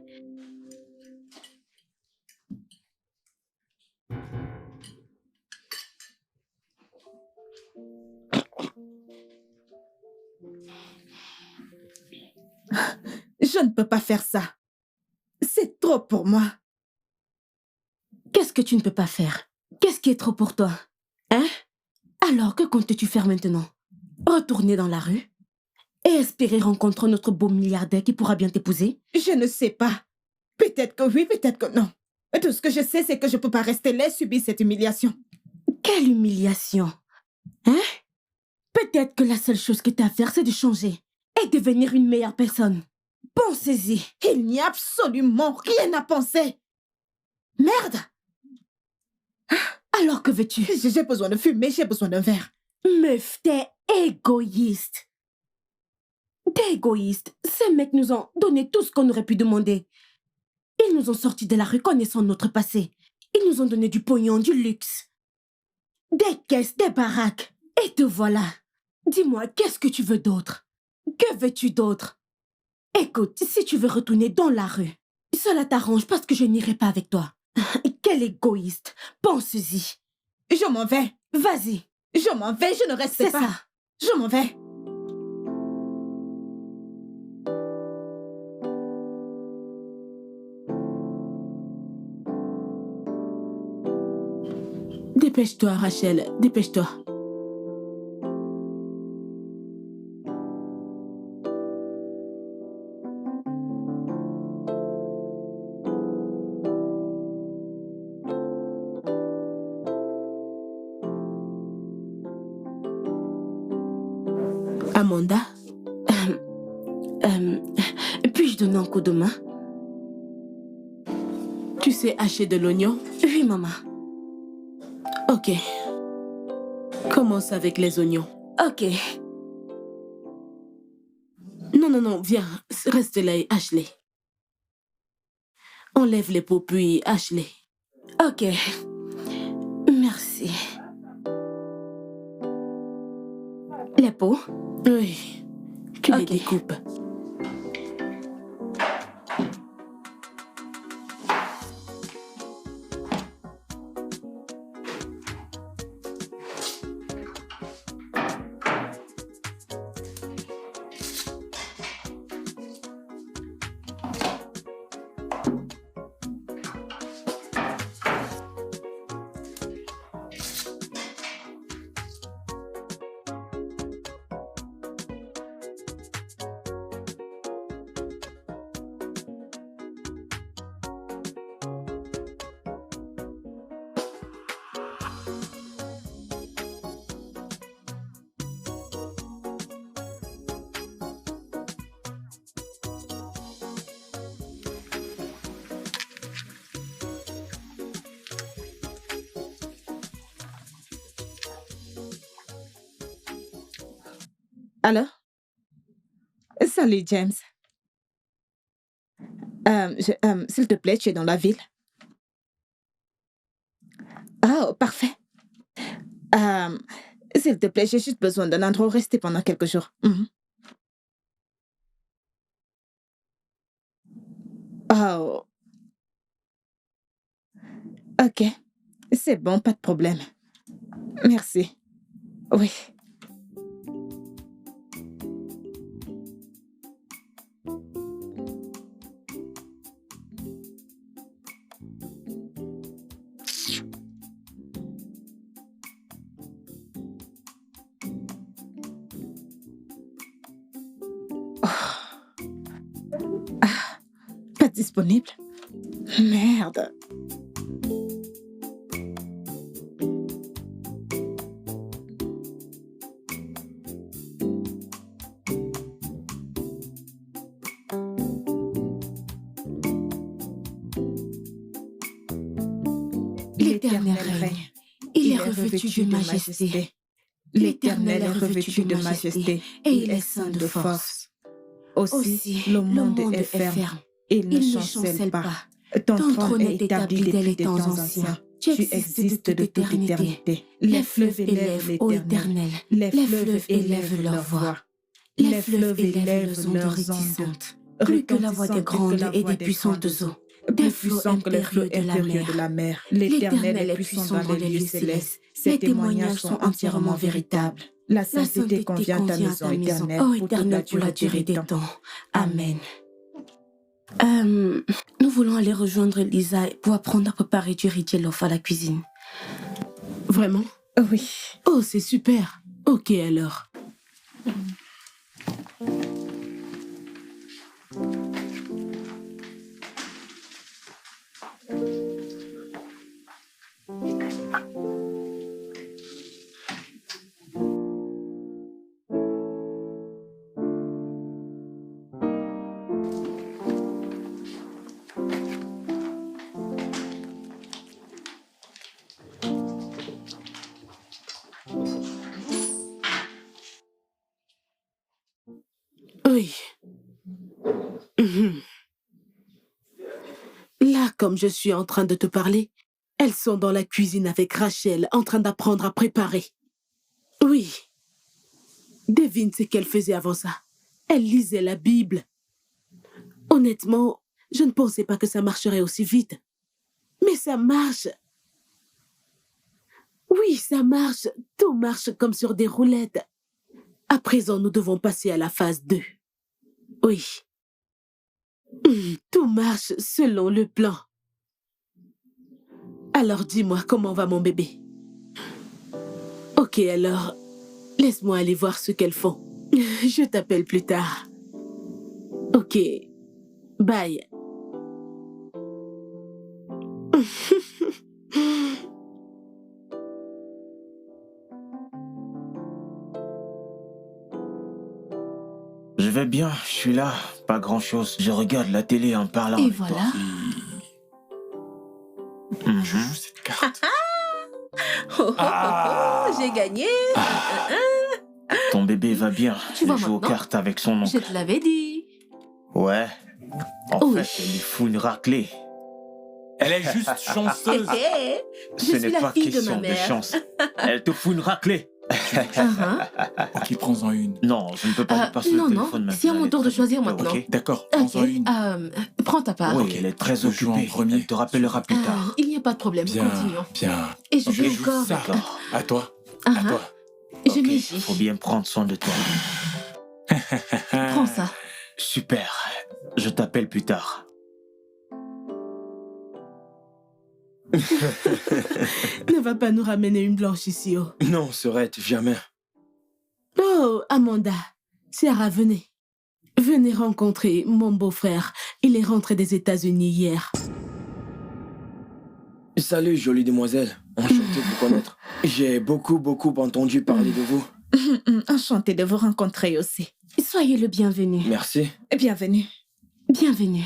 [SPEAKER 8] Je ne peux pas faire ça. C'est trop pour moi.
[SPEAKER 1] Qu'est-ce que tu ne peux pas faire? Qu'est-ce qui est trop pour toi? Hein? Alors, que comptes-tu faire maintenant? Retourner dans la rue? Et espérer rencontrer notre beau milliardaire qui pourra bien t'épouser?
[SPEAKER 8] Je ne sais pas. Peut-être que oui, peut-être que non. Tout ce que je sais, c'est que je ne peux pas rester là et subir cette humiliation.
[SPEAKER 1] Quelle humiliation! Hein? Peut-être que la seule chose que t'as à faire, c'est de changer et devenir une meilleure personne. Pensez-y.
[SPEAKER 8] Il n'y a absolument rien à penser. Merde!
[SPEAKER 1] Alors que veux-tu?
[SPEAKER 8] J'ai besoin de fumer, j'ai besoin d'un verre.
[SPEAKER 1] Meuf, t'es égoïste. T'es égoïste. Ces mecs nous ont donné tout ce qu'on aurait pu demander. Ils nous ont sortis de la rue connaissant notre passé. Ils nous ont donné du pognon, du luxe. Des caisses, des baraques. Et te voilà. Dis-moi, qu'est-ce que tu veux d'autre? Que veux-tu d'autre? Écoute, si tu veux retourner dans la rue, cela t'arrange parce que je n'irai pas avec toi. Quel égoïste. Pense-y.
[SPEAKER 8] Je m'en vais.
[SPEAKER 1] Vas-y.
[SPEAKER 8] Je m'en vais, je ne resterai
[SPEAKER 1] C'est
[SPEAKER 8] pas.
[SPEAKER 1] ça.
[SPEAKER 8] Je m'en vais.
[SPEAKER 5] Dépêche-toi, Rachel, dépêche-toi. Amanda,
[SPEAKER 1] Puis-je donner un coup de main?
[SPEAKER 5] tu sais hacher de l'oignon?
[SPEAKER 1] Oui, maman.
[SPEAKER 5] Ok. Commence avec les oignons.
[SPEAKER 1] Ok.
[SPEAKER 5] Non, viens, reste là et hache-les. Enlève les peaux puis hache-les.
[SPEAKER 1] Ok. Merci. Les peaux?
[SPEAKER 5] Oui, tu les
[SPEAKER 1] Ok.
[SPEAKER 5] découpes.
[SPEAKER 8] Alors? Salut, James. S'il te plaît, tu es dans la ville? Ah, parfait. S'il te plaît, j'ai juste besoin d'un endroit où rester pendant quelques jours. Mhm. Oh. Ok. C'est bon, pas de problème. Merci. Oui. Pas disponible? Merde.
[SPEAKER 1] L'Éternel règne. Il est revêtu de majesté.
[SPEAKER 8] L'Éternel est revêtu de majesté et il est saint de force. Aussi, le monde est ferme. Il ne chancelle pas. Ton trône est établi depuis des temps anciens. Tu existes de toute éternité.
[SPEAKER 1] Les fleuves élèvent, ô Éternel.
[SPEAKER 8] Les
[SPEAKER 1] Les fleuves élèvent leur voix. Les fleuves élèvent leurs ondes retissantes. Plus que la voix des grandes et des puissantes eaux. Des flots impérieux de la mer. L'Éternel est puissant dans les lieux célestes. Ses témoignages sont entièrement véritables.
[SPEAKER 8] La sainteté convient à ta maison éternelle
[SPEAKER 1] Ô Éternel, pour la durée des temps. Amen. Nous voulons aller rejoindre Lisa pour apprendre à préparer du riz jollof à la cuisine.
[SPEAKER 5] Vraiment?
[SPEAKER 8] Oui.
[SPEAKER 5] Oh, c'est super. Ok alors. Oui. Là, comme je suis en train de te parler, elles sont dans la cuisine avec Rachel, en train d'apprendre à préparer. Oui. Devine ce qu'elle faisait avant ça. Elle lisait la Bible. Honnêtement, je ne pensais pas que ça marcherait aussi vite. Mais ça marche. Oui, ça marche. Tout marche comme sur des roulettes. À présent, nous devons passer à la phase 2. Oui. Tout marche selon le plan. Alors dis-moi, comment va mon bébé? Ok, alors, laisse-moi aller voir ce qu'elles font. Je t'appelle plus tard. Ok, bye.
[SPEAKER 2] Je vais bien, je suis là. Pas grand-chose. Je regarde la télé en parlant.
[SPEAKER 6] Et
[SPEAKER 2] avec toi.
[SPEAKER 6] voilà.
[SPEAKER 3] Je joue cette carte.
[SPEAKER 5] J'ai gagné.
[SPEAKER 2] Ton bébé va bien.
[SPEAKER 6] Tu
[SPEAKER 2] Il
[SPEAKER 6] vois
[SPEAKER 2] joue aux
[SPEAKER 6] maintenant?
[SPEAKER 2] cartes avec son
[SPEAKER 6] Je
[SPEAKER 2] oncle.
[SPEAKER 6] te l'avais dit.
[SPEAKER 2] Ouais. En
[SPEAKER 5] Oui.
[SPEAKER 2] fait, elle lui fout une raclée.
[SPEAKER 3] Elle est juste chanceuse.
[SPEAKER 2] Ce
[SPEAKER 6] suis
[SPEAKER 2] n'est
[SPEAKER 6] la
[SPEAKER 2] pas
[SPEAKER 6] fille de
[SPEAKER 2] question
[SPEAKER 6] ma
[SPEAKER 2] de
[SPEAKER 6] mère.
[SPEAKER 2] chance. Elle te fout une raclée.
[SPEAKER 3] Ok, prends-en une.
[SPEAKER 2] Non, je ne peux pas lui passer
[SPEAKER 6] non,
[SPEAKER 2] le
[SPEAKER 6] non,
[SPEAKER 2] téléphone maintenant.
[SPEAKER 6] c'est à mon
[SPEAKER 2] Elle est
[SPEAKER 6] tour de
[SPEAKER 2] très
[SPEAKER 6] choisir
[SPEAKER 2] occupée,
[SPEAKER 6] maintenant.
[SPEAKER 2] ok?
[SPEAKER 3] D'accord,
[SPEAKER 6] Ok,
[SPEAKER 3] prends-en une.
[SPEAKER 6] prends ta part.
[SPEAKER 2] Oui,
[SPEAKER 3] Ok.
[SPEAKER 2] elle est très
[SPEAKER 3] Je joue en
[SPEAKER 2] occupée.
[SPEAKER 3] premier.
[SPEAKER 2] Elle te rappellera plus tard.
[SPEAKER 6] Il n'y a pas de problème,
[SPEAKER 3] Bien,
[SPEAKER 6] continuons.
[SPEAKER 3] bien.
[SPEAKER 6] Et je
[SPEAKER 3] Ok,
[SPEAKER 6] joue
[SPEAKER 3] joue
[SPEAKER 6] encore.
[SPEAKER 3] ça.
[SPEAKER 2] D'accord.
[SPEAKER 3] À toi.
[SPEAKER 6] Ah,
[SPEAKER 3] À
[SPEAKER 6] ah.
[SPEAKER 3] toi.
[SPEAKER 6] Je
[SPEAKER 2] Ok,
[SPEAKER 6] m'agis.
[SPEAKER 2] faut bien prendre soin de toi.
[SPEAKER 6] Prends ça.
[SPEAKER 2] Super. Je t'appelle plus tard.
[SPEAKER 5] Ne va pas nous ramener une blanche ici, oh.
[SPEAKER 10] Non, Sorette, jamais.
[SPEAKER 5] Oh, Amanda. Ciara, venez. Venez rencontrer mon beau-frère. Il est rentré des États-Unis hier.
[SPEAKER 10] Salut, jolie demoiselle. Enchanté de vous connaître. J'ai beaucoup entendu parler de vous.
[SPEAKER 8] Enchantée de vous rencontrer aussi.
[SPEAKER 1] Soyez le bienvenu.
[SPEAKER 10] Merci.
[SPEAKER 8] Bienvenue.
[SPEAKER 1] Bienvenue.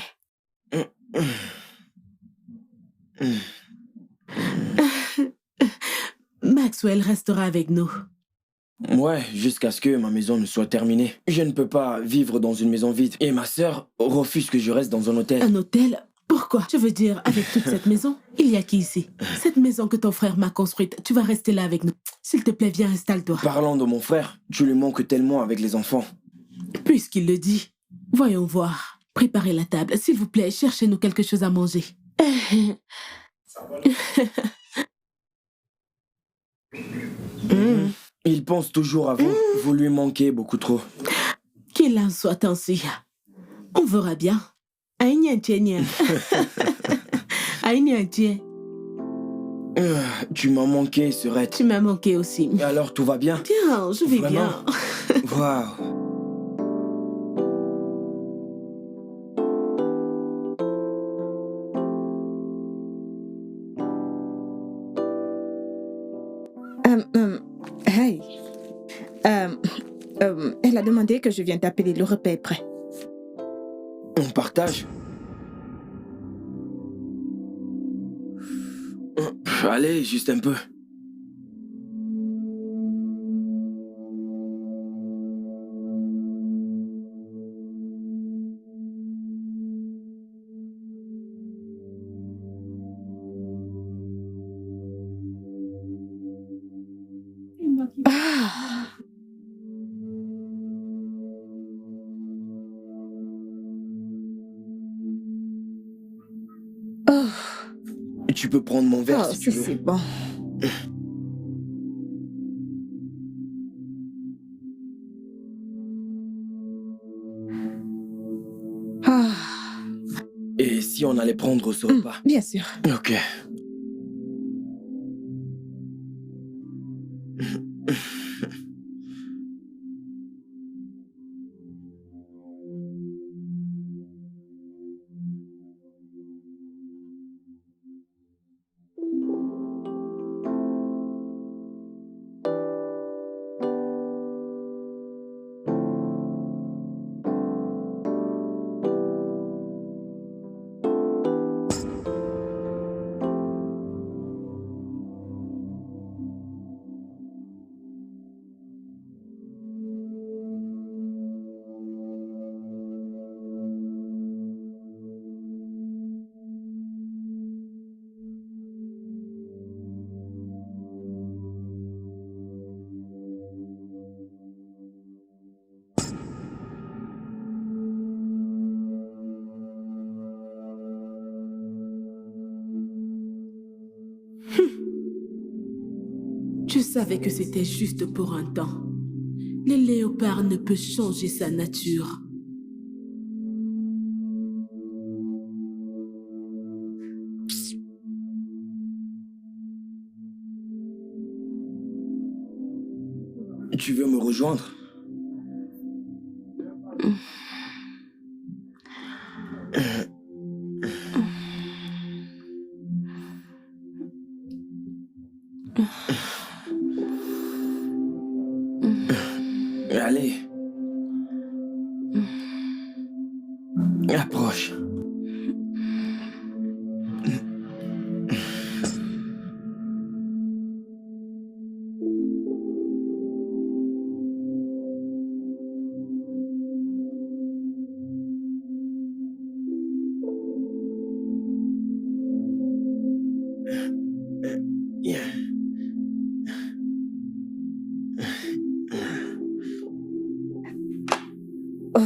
[SPEAKER 5] Maxwell restera avec nous.
[SPEAKER 10] Ouais, jusqu'à ce que ma maison ne soit terminée. Je ne peux pas vivre dans une maison vide. Et ma sœur refuse que je reste dans un hôtel.
[SPEAKER 5] Un hôtel? Pourquoi? Je veux dire, avec toute cette maison, il y a qui ici? Cette maison que ton frère m'a construite, tu vas rester là avec nous. S'il te plaît, viens, installe-toi.
[SPEAKER 10] Parlant de mon frère, tu lui manques tellement avec les enfants.
[SPEAKER 5] Puisqu'il le dit, voyons voir. Préparez la table. S'il vous plaît, cherchez-nous quelque chose à manger.
[SPEAKER 10] Il pense toujours à vous. Vous lui manquez beaucoup trop.
[SPEAKER 5] Qu'il en soit ainsi. On verra bien. Aïe, tiens. Aïe, tiens.
[SPEAKER 10] Tu m'as manqué, Sorette.
[SPEAKER 5] Tu m'as manqué aussi.
[SPEAKER 10] Alors tout va bien?
[SPEAKER 5] Bien, je vais
[SPEAKER 10] Vraiment?
[SPEAKER 5] bien.
[SPEAKER 10] Waouh.
[SPEAKER 8] Hey. Elle a demandé que je vienne t'appeler, le repas est prêt.
[SPEAKER 10] On partage? Allez, juste un peu.
[SPEAKER 8] Oh,
[SPEAKER 10] Tu peux prendre mon verre
[SPEAKER 8] oh
[SPEAKER 10] si tu
[SPEAKER 8] c'est
[SPEAKER 10] veux.
[SPEAKER 8] bon. Ah,
[SPEAKER 10] Et si on allait prendre ce repas?
[SPEAKER 8] bien sûr.
[SPEAKER 10] Ok.
[SPEAKER 5] savais que c'était juste pour un temps. Le léopard ne peut changer sa nature.
[SPEAKER 10] Tu veux me rejoindre? Allez. Approche.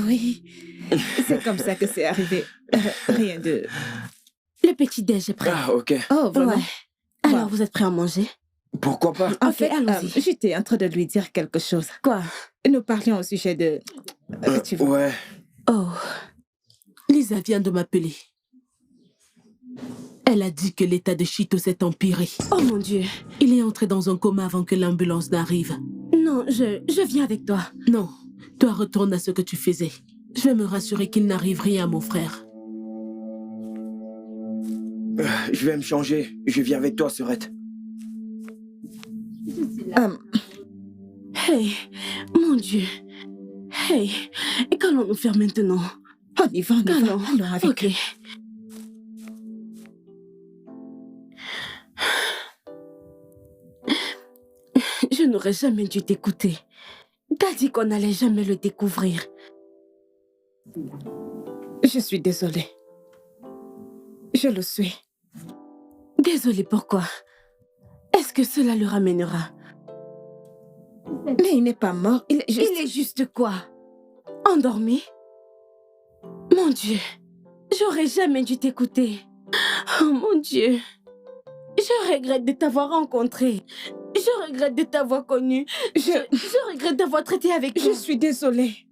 [SPEAKER 8] Oui, c'est comme ça que c'est arrivé. Rien de...
[SPEAKER 1] Le petit-déj est prêt.
[SPEAKER 10] Ah, ok.
[SPEAKER 8] Oh, vraiment?
[SPEAKER 1] Ouais. Alors, vous êtes prêts à manger?
[SPEAKER 10] Pourquoi pas?
[SPEAKER 8] En
[SPEAKER 1] Ok,
[SPEAKER 8] fait,
[SPEAKER 1] allons-y.
[SPEAKER 8] j'étais en train de lui dire quelque chose.
[SPEAKER 1] Quoi?
[SPEAKER 8] Nous parlions au sujet de... tu vois.
[SPEAKER 10] Ouais.
[SPEAKER 5] Oh, Lisa vient de m'appeler. Elle a dit que l'état de Chito s'est empiré.
[SPEAKER 1] Oh mon Dieu.
[SPEAKER 5] Il est entré dans un coma avant que l'ambulance n'arrive.
[SPEAKER 1] Non, je viens avec toi.
[SPEAKER 5] Non, toi retourne à ce que tu faisais. Je vais me rassurer qu'il n'arrive rien à mon frère.
[SPEAKER 10] Je vais me changer. Je viens avec toi, Serette.
[SPEAKER 1] Hey, mon Dieu. Hey, qu'allons-nous faire maintenant?
[SPEAKER 8] On y va, allons avec
[SPEAKER 1] Ok.
[SPEAKER 8] lui.
[SPEAKER 1] Je n'aurais jamais dû t'écouter. T'as dit qu'on n'allait jamais le découvrir.
[SPEAKER 8] Je suis désolée. Je le suis.
[SPEAKER 1] Désolée, pourquoi? Est-ce que cela le ramènera?
[SPEAKER 8] Mais il n'est pas mort, il est juste...
[SPEAKER 1] Il est juste quoi? Endormi? Mon Dieu, j'aurais jamais dû t'écouter. Oh mon Dieu, je regrette de t'avoir rencontré. Je regrette de t'avoir connu. Je regrette d'avoir traité avec toi.
[SPEAKER 8] Je suis désolée.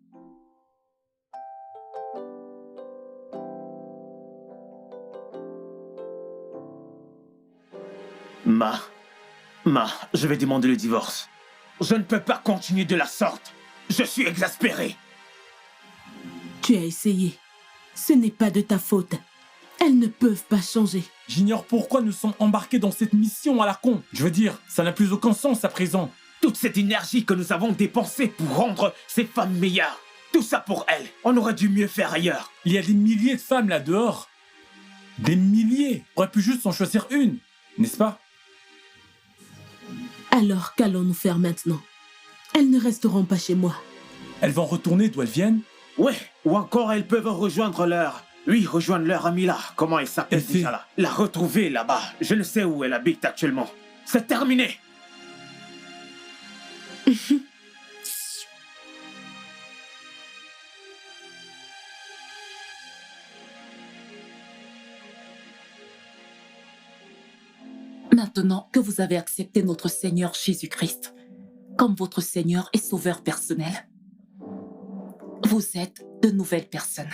[SPEAKER 2] Ma, je vais demander le divorce. Je ne peux pas continuer de la sorte. Je suis exaspéré.
[SPEAKER 5] Tu as essayé. Ce n'est pas de ta faute. Elles ne peuvent pas changer.
[SPEAKER 3] J'ignore pourquoi nous sommes embarqués dans cette mission à la con. Je veux dire, ça n'a plus aucun sens à présent.
[SPEAKER 2] Toute cette énergie que nous avons dépensée pour rendre ces femmes meilleures. Tout ça pour elles. On aurait dû mieux faire ailleurs.
[SPEAKER 3] Il y a des milliers de femmes là dehors. Des milliers. On aurait pu juste en choisir une, n'est-ce pas?
[SPEAKER 5] Alors qu'allons-nous faire maintenant? Elles ne resteront pas chez moi.
[SPEAKER 3] Elles vont retourner d'où elles viennent?
[SPEAKER 2] Ouais, ou encore elles peuvent rejoindre leur... Oui, rejoindre leur amie là. Comment elle s'appelle
[SPEAKER 3] Effie.
[SPEAKER 2] déjà là? La retrouver là-bas. Je ne sais où elle habite actuellement. C'est terminé.
[SPEAKER 11] Maintenant que vous avez accepté notre Seigneur Jésus-Christ comme votre Seigneur et Sauveur personnel, vous êtes de nouvelles personnes.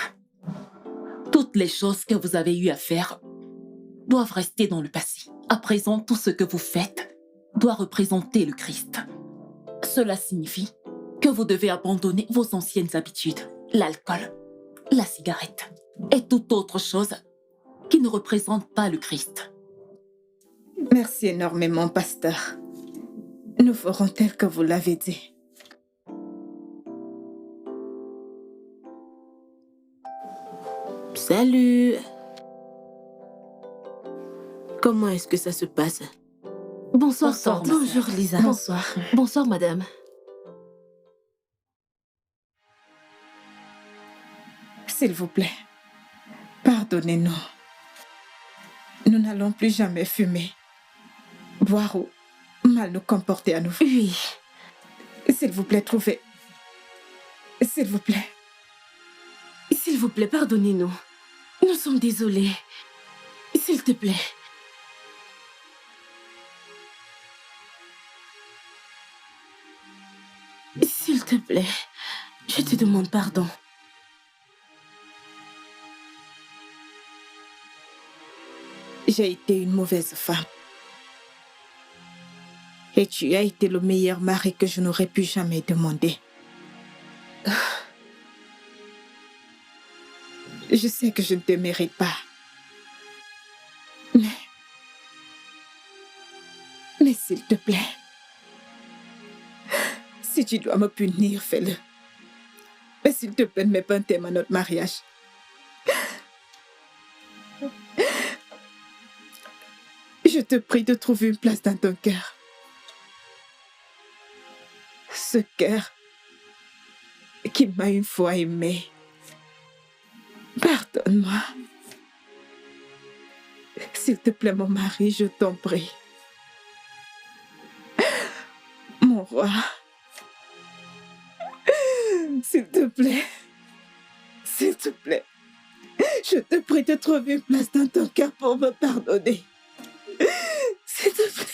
[SPEAKER 11] Toutes les choses que vous avez eu à faire doivent rester dans le passé. À présent, tout ce que vous faites doit représenter le Christ. Cela signifie que vous devez abandonner vos anciennes habitudes, l'alcool, la cigarette et toute autre chose qui ne représente pas le Christ.
[SPEAKER 8] Merci énormément, pasteur. Nous ferons tel que vous l'avez dit.
[SPEAKER 5] Salut. Comment est-ce que ça se passe?
[SPEAKER 1] Bonsoir,
[SPEAKER 11] Bonsoir,
[SPEAKER 1] tante.
[SPEAKER 11] ma
[SPEAKER 1] Bonjour,
[SPEAKER 11] sœur.
[SPEAKER 1] Lisa.
[SPEAKER 5] Bonsoir. Bonsoir, madame.
[SPEAKER 8] S'il vous plaît, pardonnez-nous. Nous n'allons plus jamais fumer, boire ou mal nous comporter à nouveau.
[SPEAKER 1] Oui.
[SPEAKER 8] S'il vous plaît, trouvez... S'il vous plaît.
[SPEAKER 1] S'il vous plaît, pardonnez-nous. Nous sommes désolés. S'il te plaît. te plaît, je te demande pardon.
[SPEAKER 8] J'ai été une mauvaise femme. Et tu as été le meilleur mari que je n'aurais pu jamais demander. Je sais que je ne te mérite pas. Mais s'il te plaît, si tu dois me punir, fais-le. Mais s'il te plaît, ne mets pas un terme à notre mariage. Je te prie de trouver une place dans ton cœur. Ce cœur qui m'a une fois aimé. Pardonne-moi. S'il te plaît, mon mari, je t'en prie. Mon roi. S'il te plaît. S'il te plaît. Je te prie de trouver une place dans ton cœur pour me pardonner. S'il te plaît.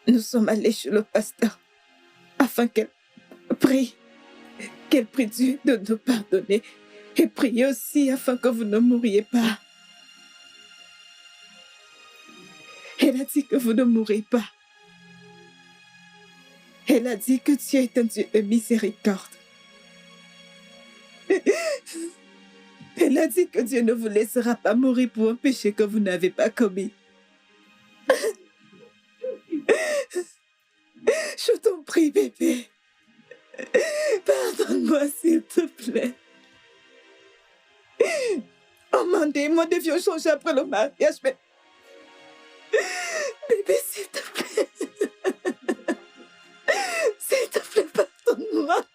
[SPEAKER 8] Nous sommes allés chez le pasteur afin qu'elle prie Dieu de nous pardonner et prie aussi afin que vous ne mouriez pas. Elle a dit que vous ne mourrez pas. Elle a dit que Dieu est un Dieu de miséricorde. Elle a dit que Dieu ne vous laissera pas mourir pour un péché que vous n'avez pas commis. Je t'en prie, bébé. Pardonne-moi, s'il te plaît. Amanda et moi devions changer après le mariage, mais... Bébé, s'il te plaît. S'il te plaît, pardonne-moi.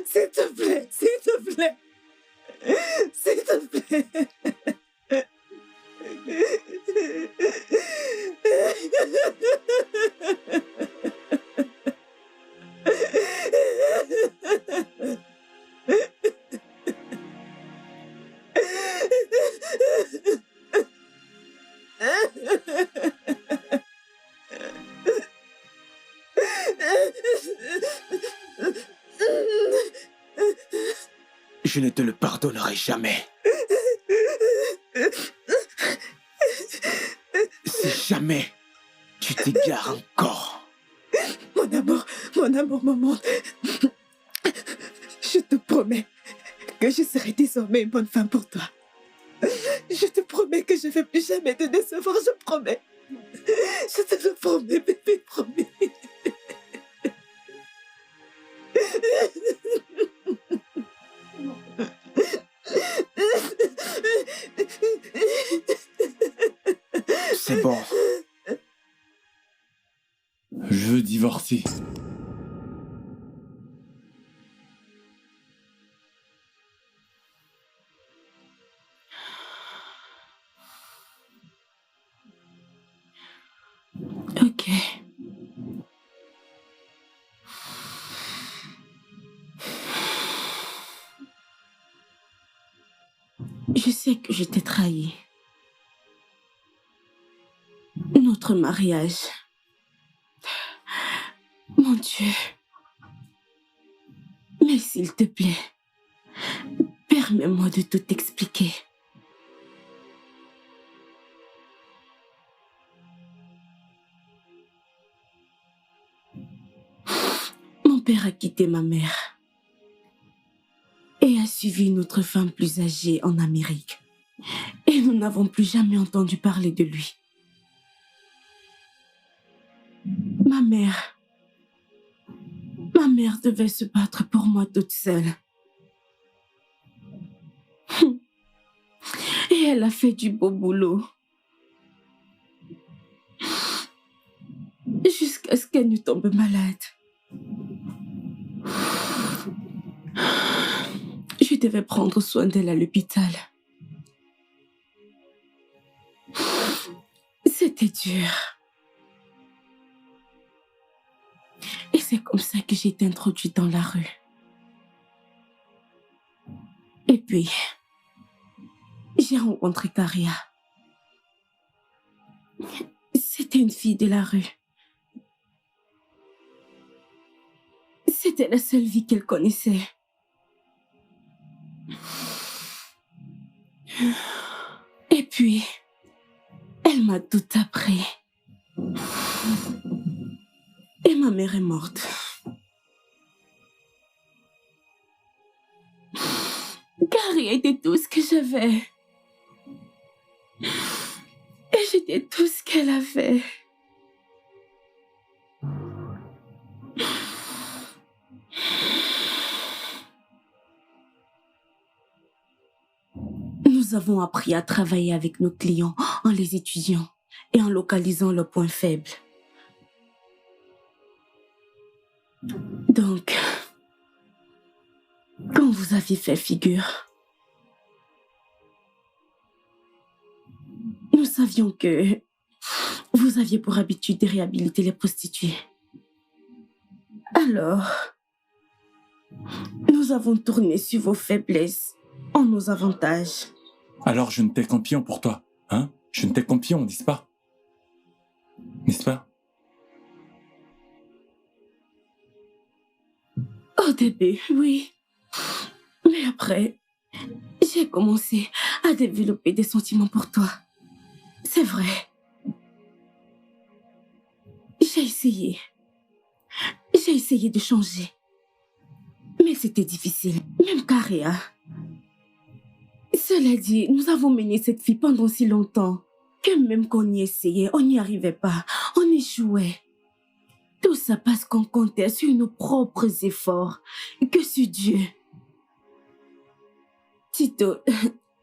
[SPEAKER 8] S'il te plaît, s'il te plaît. S'il te plaît.
[SPEAKER 2] Je ne te le pardonnerai jamais. Si jamais tu t'égares encore.
[SPEAKER 8] Mon amour, maman. Je te promets que je serai désormais une bonne femme pour toi. Je te promets que je ne vais plus jamais te décevoir, je promets. Je te le promets, bébé, promis.
[SPEAKER 2] C'est bon.
[SPEAKER 3] Je veux divorcer.
[SPEAKER 1] Ok. Je sais que je t'ai trahi. Notre mariage. Mon Dieu. Mais s'il te plaît, permets-moi de tout expliquer. Mon père a quitté ma mère et a suivi une autre femme plus âgée en Amérique. Et nous n'avons plus jamais entendu parler de lui. Ma mère devait se battre pour moi toute seule. Et elle a fait du beau boulot. Jusqu'à ce qu'elle ne tombe malade. Je devais prendre soin d'elle à l'hôpital. C'était dur. Et c'est comme ça que j'ai été introduite dans la rue. Et puis, j'ai rencontré Caria. C'était une fille de la rue. C'était la seule vie qu'elle connaissait. Et puis, elle m'a tout appris. Et ma mère est morte. Caria était tout ce que j'avais. Et j'étais tout ce qu'elle avait. Nous avons appris à travailler avec nos clients en les étudiant et en localisant leurs points faibles. Donc, quand vous aviez fait figure, nous savions que vous aviez pour habitude de réhabiliter les prostituées. Alors, nous avons tourné sur vos faiblesses en nos avantages.
[SPEAKER 3] Alors je ne t'ai qu'un pion pour toi, hein? Je ne t'ai qu'un pion, n'est-ce pas? N'est-ce pas?
[SPEAKER 1] Au début, oui. Mais après, j'ai commencé à développer des sentiments pour toi. C'est vrai. J'ai essayé. J'ai essayé de changer. Mais c'était difficile. Même Caria. Cela dit, nous avons mené cette vie pendant si longtemps que même quand on y essayait, on n'y arrivait pas. On échouait. Tout ça parce qu'on comptait sur nos propres efforts que sur Dieu. Tito,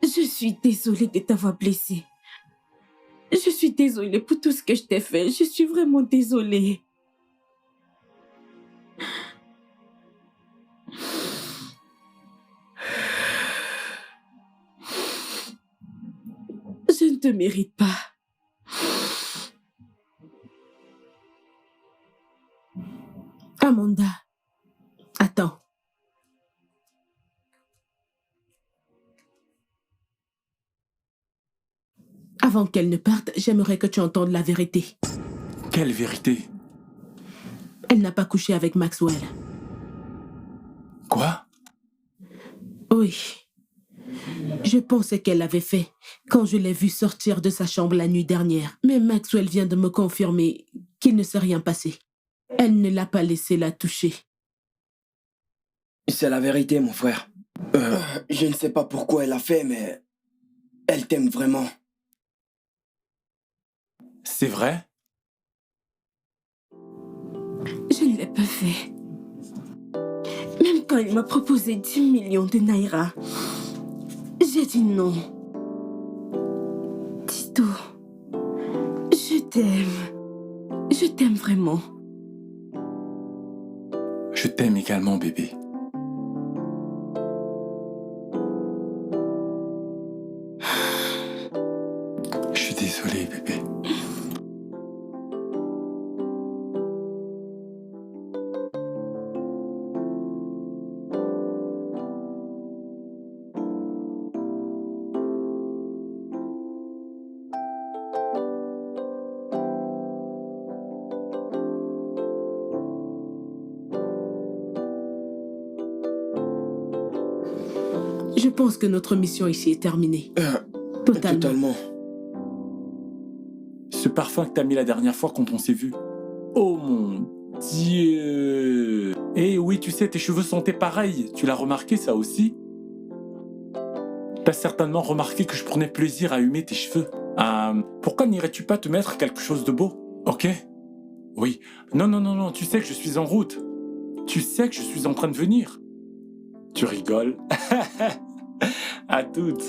[SPEAKER 1] je suis désolée de t'avoir blessé. Je suis désolée pour tout ce que je t'ai fait. Je suis vraiment désolée. Je ne te mérite pas.
[SPEAKER 5] Amanda, attends. Avant qu'elle ne parte, j'aimerais que tu entendes la vérité.
[SPEAKER 3] Quelle vérité?
[SPEAKER 5] Elle n'a pas couché avec Maxwell.
[SPEAKER 3] Quoi?
[SPEAKER 5] Oui. Je pensais qu'elle l'avait fait quand je l'ai vue sortir de sa chambre la nuit dernière. Mais Maxwell vient de me confirmer qu'il ne s'est rien passé. Elle ne l'a pas laissé la toucher.
[SPEAKER 10] C'est la vérité, mon frère. Je ne sais pas pourquoi elle a fait, mais elle t'aime vraiment.
[SPEAKER 3] C'est vrai?
[SPEAKER 1] Je ne l'ai pas fait. Même quand il m'a proposé 10 millions de naira, j'ai dit non. Tito, je t'aime. Je t'aime vraiment.
[SPEAKER 3] Je t'aime également, bébé. Je suis désolé, bébé.
[SPEAKER 5] Je pense que notre mission ici est terminée. Totalement.
[SPEAKER 3] Ce parfum que t'as mis la dernière fois quand on s'est vu. Oh mon Dieu! Eh oui, tu sais, tes cheveux sentaient pareil. Tu l'as remarqué, ça aussi? T'as certainement remarqué que je prenais plaisir à humer tes cheveux. Pourquoi n'irais-tu pas te mettre quelque chose de beau? Ok? Oui. Non, tu sais que je suis en route. Tu sais que je suis en train de venir. Tu rigoles. À toutes.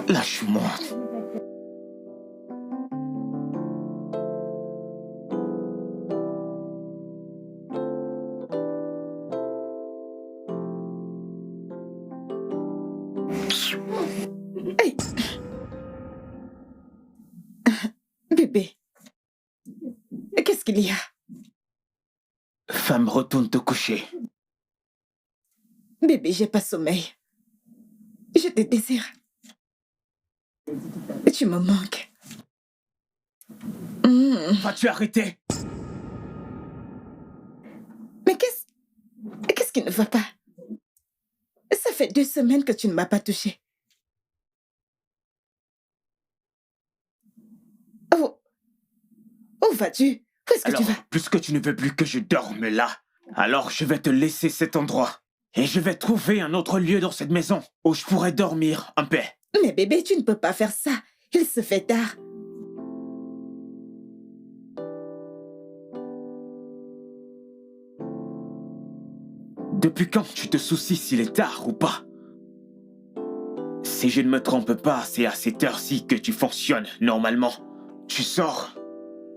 [SPEAKER 2] Lâche-moi.
[SPEAKER 8] Hey. Bébé, qu'est-ce qu'il y a?
[SPEAKER 2] Femme, retourne te coucher.
[SPEAKER 8] Bébé, j'ai pas sommeil. Je te désire. Tu me manques.
[SPEAKER 2] Vas-tu arrêter?
[SPEAKER 8] Mais qu'est-ce qui ne va pas? Ça fait 2 semaines que tu ne m'as pas touché. Où vas-tu? Où est-ce que
[SPEAKER 2] Alors,
[SPEAKER 8] tu vas?
[SPEAKER 2] puisque tu ne veux plus que je dorme là, alors je vais te laisser cet endroit. Et je vais trouver un autre lieu dans cette maison où je pourrais dormir en paix.
[SPEAKER 8] Mais bébé, tu ne peux pas faire ça. Il se fait tard.
[SPEAKER 2] Depuis quand tu te soucies s'il est tard ou pas? Si je ne me trompe pas, c'est à cette heure-ci que tu fonctionnes normalement. Tu sors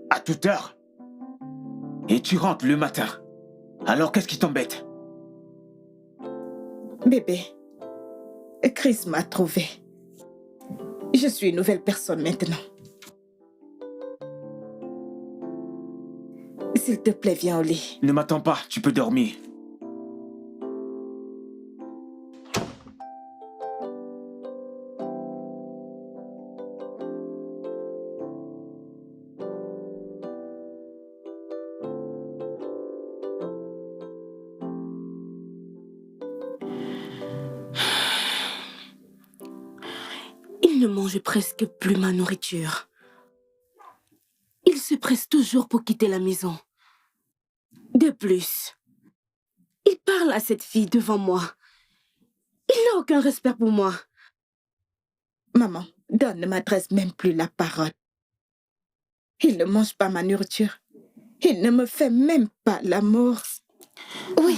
[SPEAKER 2] à toute heure et tu rentres le matin. Alors qu'est-ce qui t'embête?
[SPEAKER 8] Bébé, Chris m'a trouvé. Je suis une nouvelle personne maintenant. S'il te plaît, viens au lit.
[SPEAKER 2] Ne m'attends pas, tu peux dormir.
[SPEAKER 5] Il ne mange presque plus ma nourriture. Il se presse toujours pour quitter la maison. De plus, il parle à cette fille devant moi. Il n'a aucun respect pour moi.
[SPEAKER 8] Maman, Don ne m'adresse même plus la parole. Il ne mange pas ma nourriture. Il ne me fait même pas l'amour. Oui,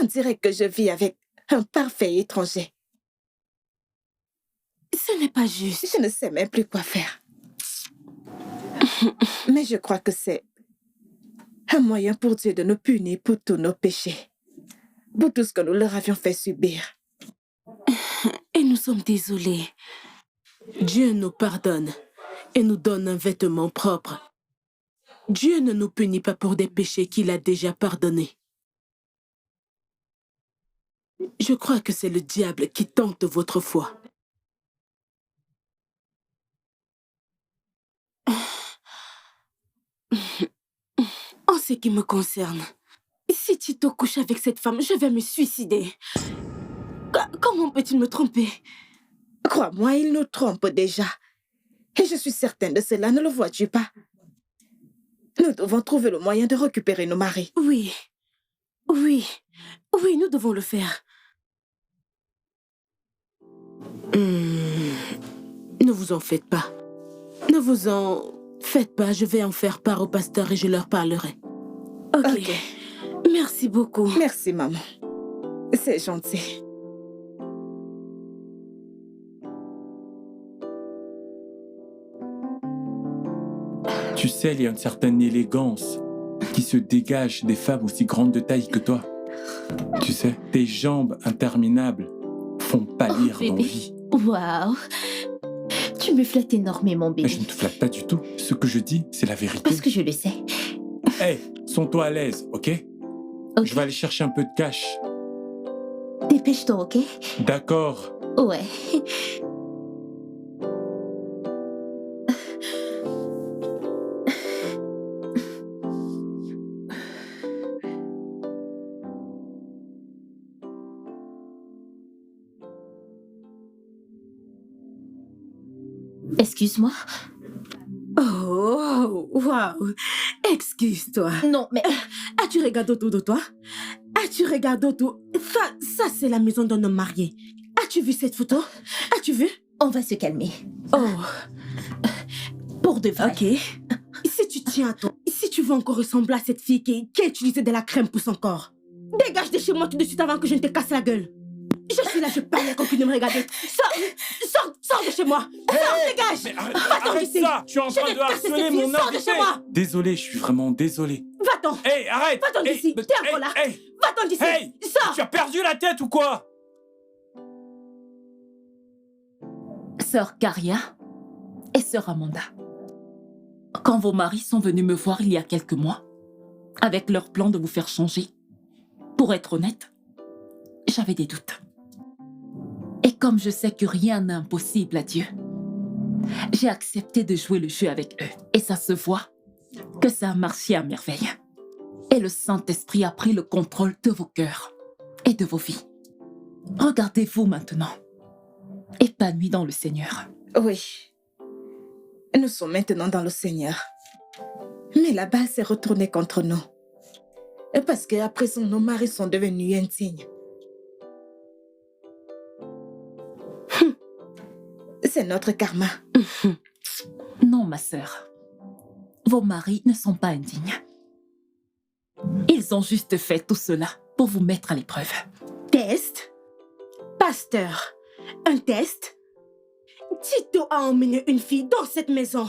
[SPEAKER 8] on dirait que je vis avec un parfait étranger.
[SPEAKER 5] Ce n'est pas juste.
[SPEAKER 8] Je ne sais même plus quoi faire. Mais je crois que c'est un moyen pour Dieu de nous punir pour tous nos péchés. Pour tout ce que nous leur avions fait subir.
[SPEAKER 5] Et nous sommes désolés. Dieu nous pardonne et nous donne un vêtement propre. Dieu ne nous punit pas pour des péchés qu'il a déjà pardonnés. Je crois que c'est le diable qui tente votre foi. En ce qui me concerne, si tu te couches avec cette femme, je vais me suicider. Comment peut-il me tromper?
[SPEAKER 8] Crois-moi, il nous trompe déjà. Et je suis certaine de cela, ne le vois-tu pas? Nous devons trouver le moyen de récupérer nos maris.
[SPEAKER 5] Oui, nous devons le faire. Ne vous en faites pas. Ne vous en faites pas, je vais en faire part au pasteur et je leur parlerai. Ok. Merci beaucoup.
[SPEAKER 8] Merci, maman. C'est gentil.
[SPEAKER 3] Tu sais, il y a une certaine élégance qui se dégage des femmes aussi grandes de taille que toi. Tu sais, tes jambes interminables font pâlir d'envie.
[SPEAKER 6] Waouh! Tu me flattes énormément, bébé.
[SPEAKER 3] Mais je ne te flatte pas du tout. Ce que je dis, c'est la vérité.
[SPEAKER 6] Parce que je le sais.
[SPEAKER 3] Hé, sens-toi à l'aise, ok? Je vais aller chercher un peu de cash.
[SPEAKER 6] Dépêche-toi, ok?
[SPEAKER 3] D'accord.
[SPEAKER 6] Ouais. Excuse-moi.
[SPEAKER 5] Oh, waouh. Excuse-toi.
[SPEAKER 6] Non, mais...
[SPEAKER 5] As-tu regardé autour de toi? As-tu regardé autour? Ça c'est la maison d'un homme marié. As-tu vu cette photo? As-tu vu?
[SPEAKER 6] On va se calmer.
[SPEAKER 5] Oh.
[SPEAKER 6] Pour de vrai.
[SPEAKER 5] Ok. Si tu tiens à toi, si tu veux encore ressembler à cette fille qui a utilisé de la crème pour son corps, dégage de chez moi tout de suite avant que je ne te casse la gueule.
[SPEAKER 1] Je suis là, je parle, il y a qu'aucune de me regarder. Sors de chez moi. Dégage. Va-t'en
[SPEAKER 3] Arrête
[SPEAKER 1] d'ici.
[SPEAKER 3] ça! Tu es en train de harceler mon
[SPEAKER 1] Sors de
[SPEAKER 3] invité!
[SPEAKER 1] chez moi.
[SPEAKER 3] Désolé, je suis vraiment désolé.
[SPEAKER 1] Va-t'en.
[SPEAKER 3] Hey, arrête!
[SPEAKER 1] Va-t'en
[SPEAKER 3] Hey,
[SPEAKER 1] d'ici.
[SPEAKER 3] mais-
[SPEAKER 1] T'es encore là.
[SPEAKER 3] Hey,
[SPEAKER 1] Va-t'en d'ici.
[SPEAKER 3] hey!
[SPEAKER 1] Sors.
[SPEAKER 3] Tu as perdu la tête ou quoi?
[SPEAKER 11] Sœur Caria et sœur Amanda, quand vos maris sont venus me voir il y a quelques mois, avec leur plan de vous faire changer, pour être honnête, j'avais des doutes. Et comme je sais que rien n'est impossible à Dieu, j'ai accepté de jouer le jeu avec eux. Et ça se voit que ça a marché à merveille. Et le Saint-Esprit a pris le contrôle de vos cœurs et de vos vies. Regardez-vous maintenant, épanouis dans le Seigneur.
[SPEAKER 8] Oui. Nous sommes maintenant dans le Seigneur. Mais la balle s'est retournée contre nous. Parce qu'à présent, nos maris sont devenus indignes. C'est notre karma.
[SPEAKER 11] Non, ma sœur. Vos maris ne sont pas indignes. Ils ont juste fait tout cela pour vous mettre à l'épreuve.
[SPEAKER 1] Test? Pasteur, un test? Tito a emmené une fille dans cette maison.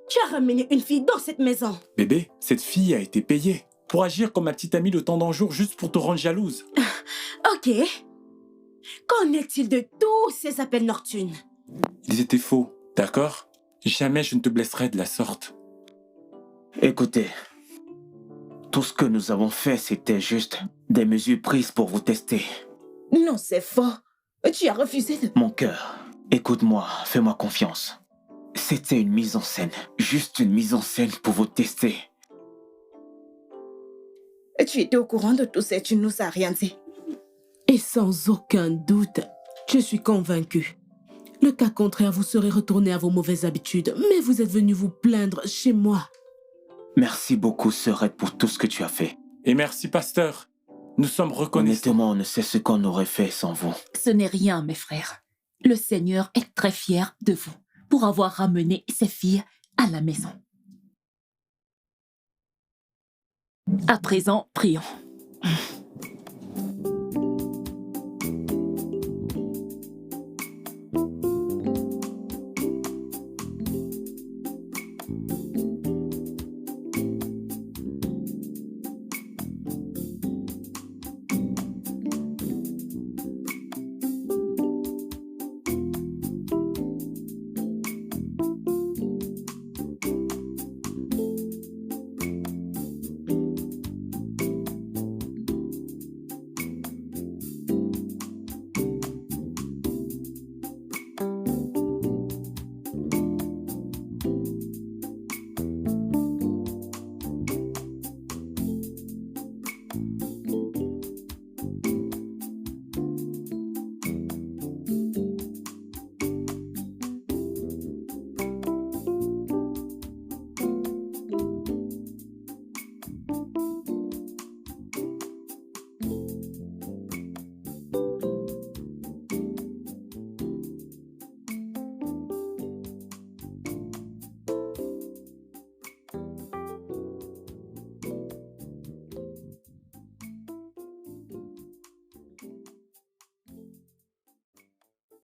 [SPEAKER 1] Tu as ramené une fille dans cette maison.
[SPEAKER 3] Bébé, cette fille a été payée pour agir comme ma petite amie le temps d'un jour juste pour te rendre jalouse.
[SPEAKER 1] Ok. Qu'en est-il de tous ces appels nocturnes?
[SPEAKER 3] Ils étaient faux, d'accord? Jamais je ne te blesserai de la sorte.
[SPEAKER 2] Écoutez, tout ce que nous avons fait, c'était juste des mesures prises pour vous tester.
[SPEAKER 8] Non, c'est faux. Tu as refusé de...
[SPEAKER 2] Mon cœur, écoute-moi, fais-moi confiance. C'était une mise en scène, juste une mise en scène pour vous tester.
[SPEAKER 8] Tu étais au courant de tout ça et tu ne nous as rien dit.
[SPEAKER 5] Et sans aucun doute, je suis convaincue. Le cas contraire, vous serez retourné à vos mauvaises habitudes, mais vous êtes venu vous plaindre chez moi.
[SPEAKER 2] Merci beaucoup, Sœurette, pour tout ce que tu as fait.
[SPEAKER 3] Et merci, pasteur. Nous sommes reconnaissants.
[SPEAKER 2] Honnêtement, on ne sait ce qu'on aurait fait sans vous.
[SPEAKER 11] Ce n'est rien, mes frères. Le Seigneur est très fier de vous pour avoir ramené ses filles à la maison. À présent, prions.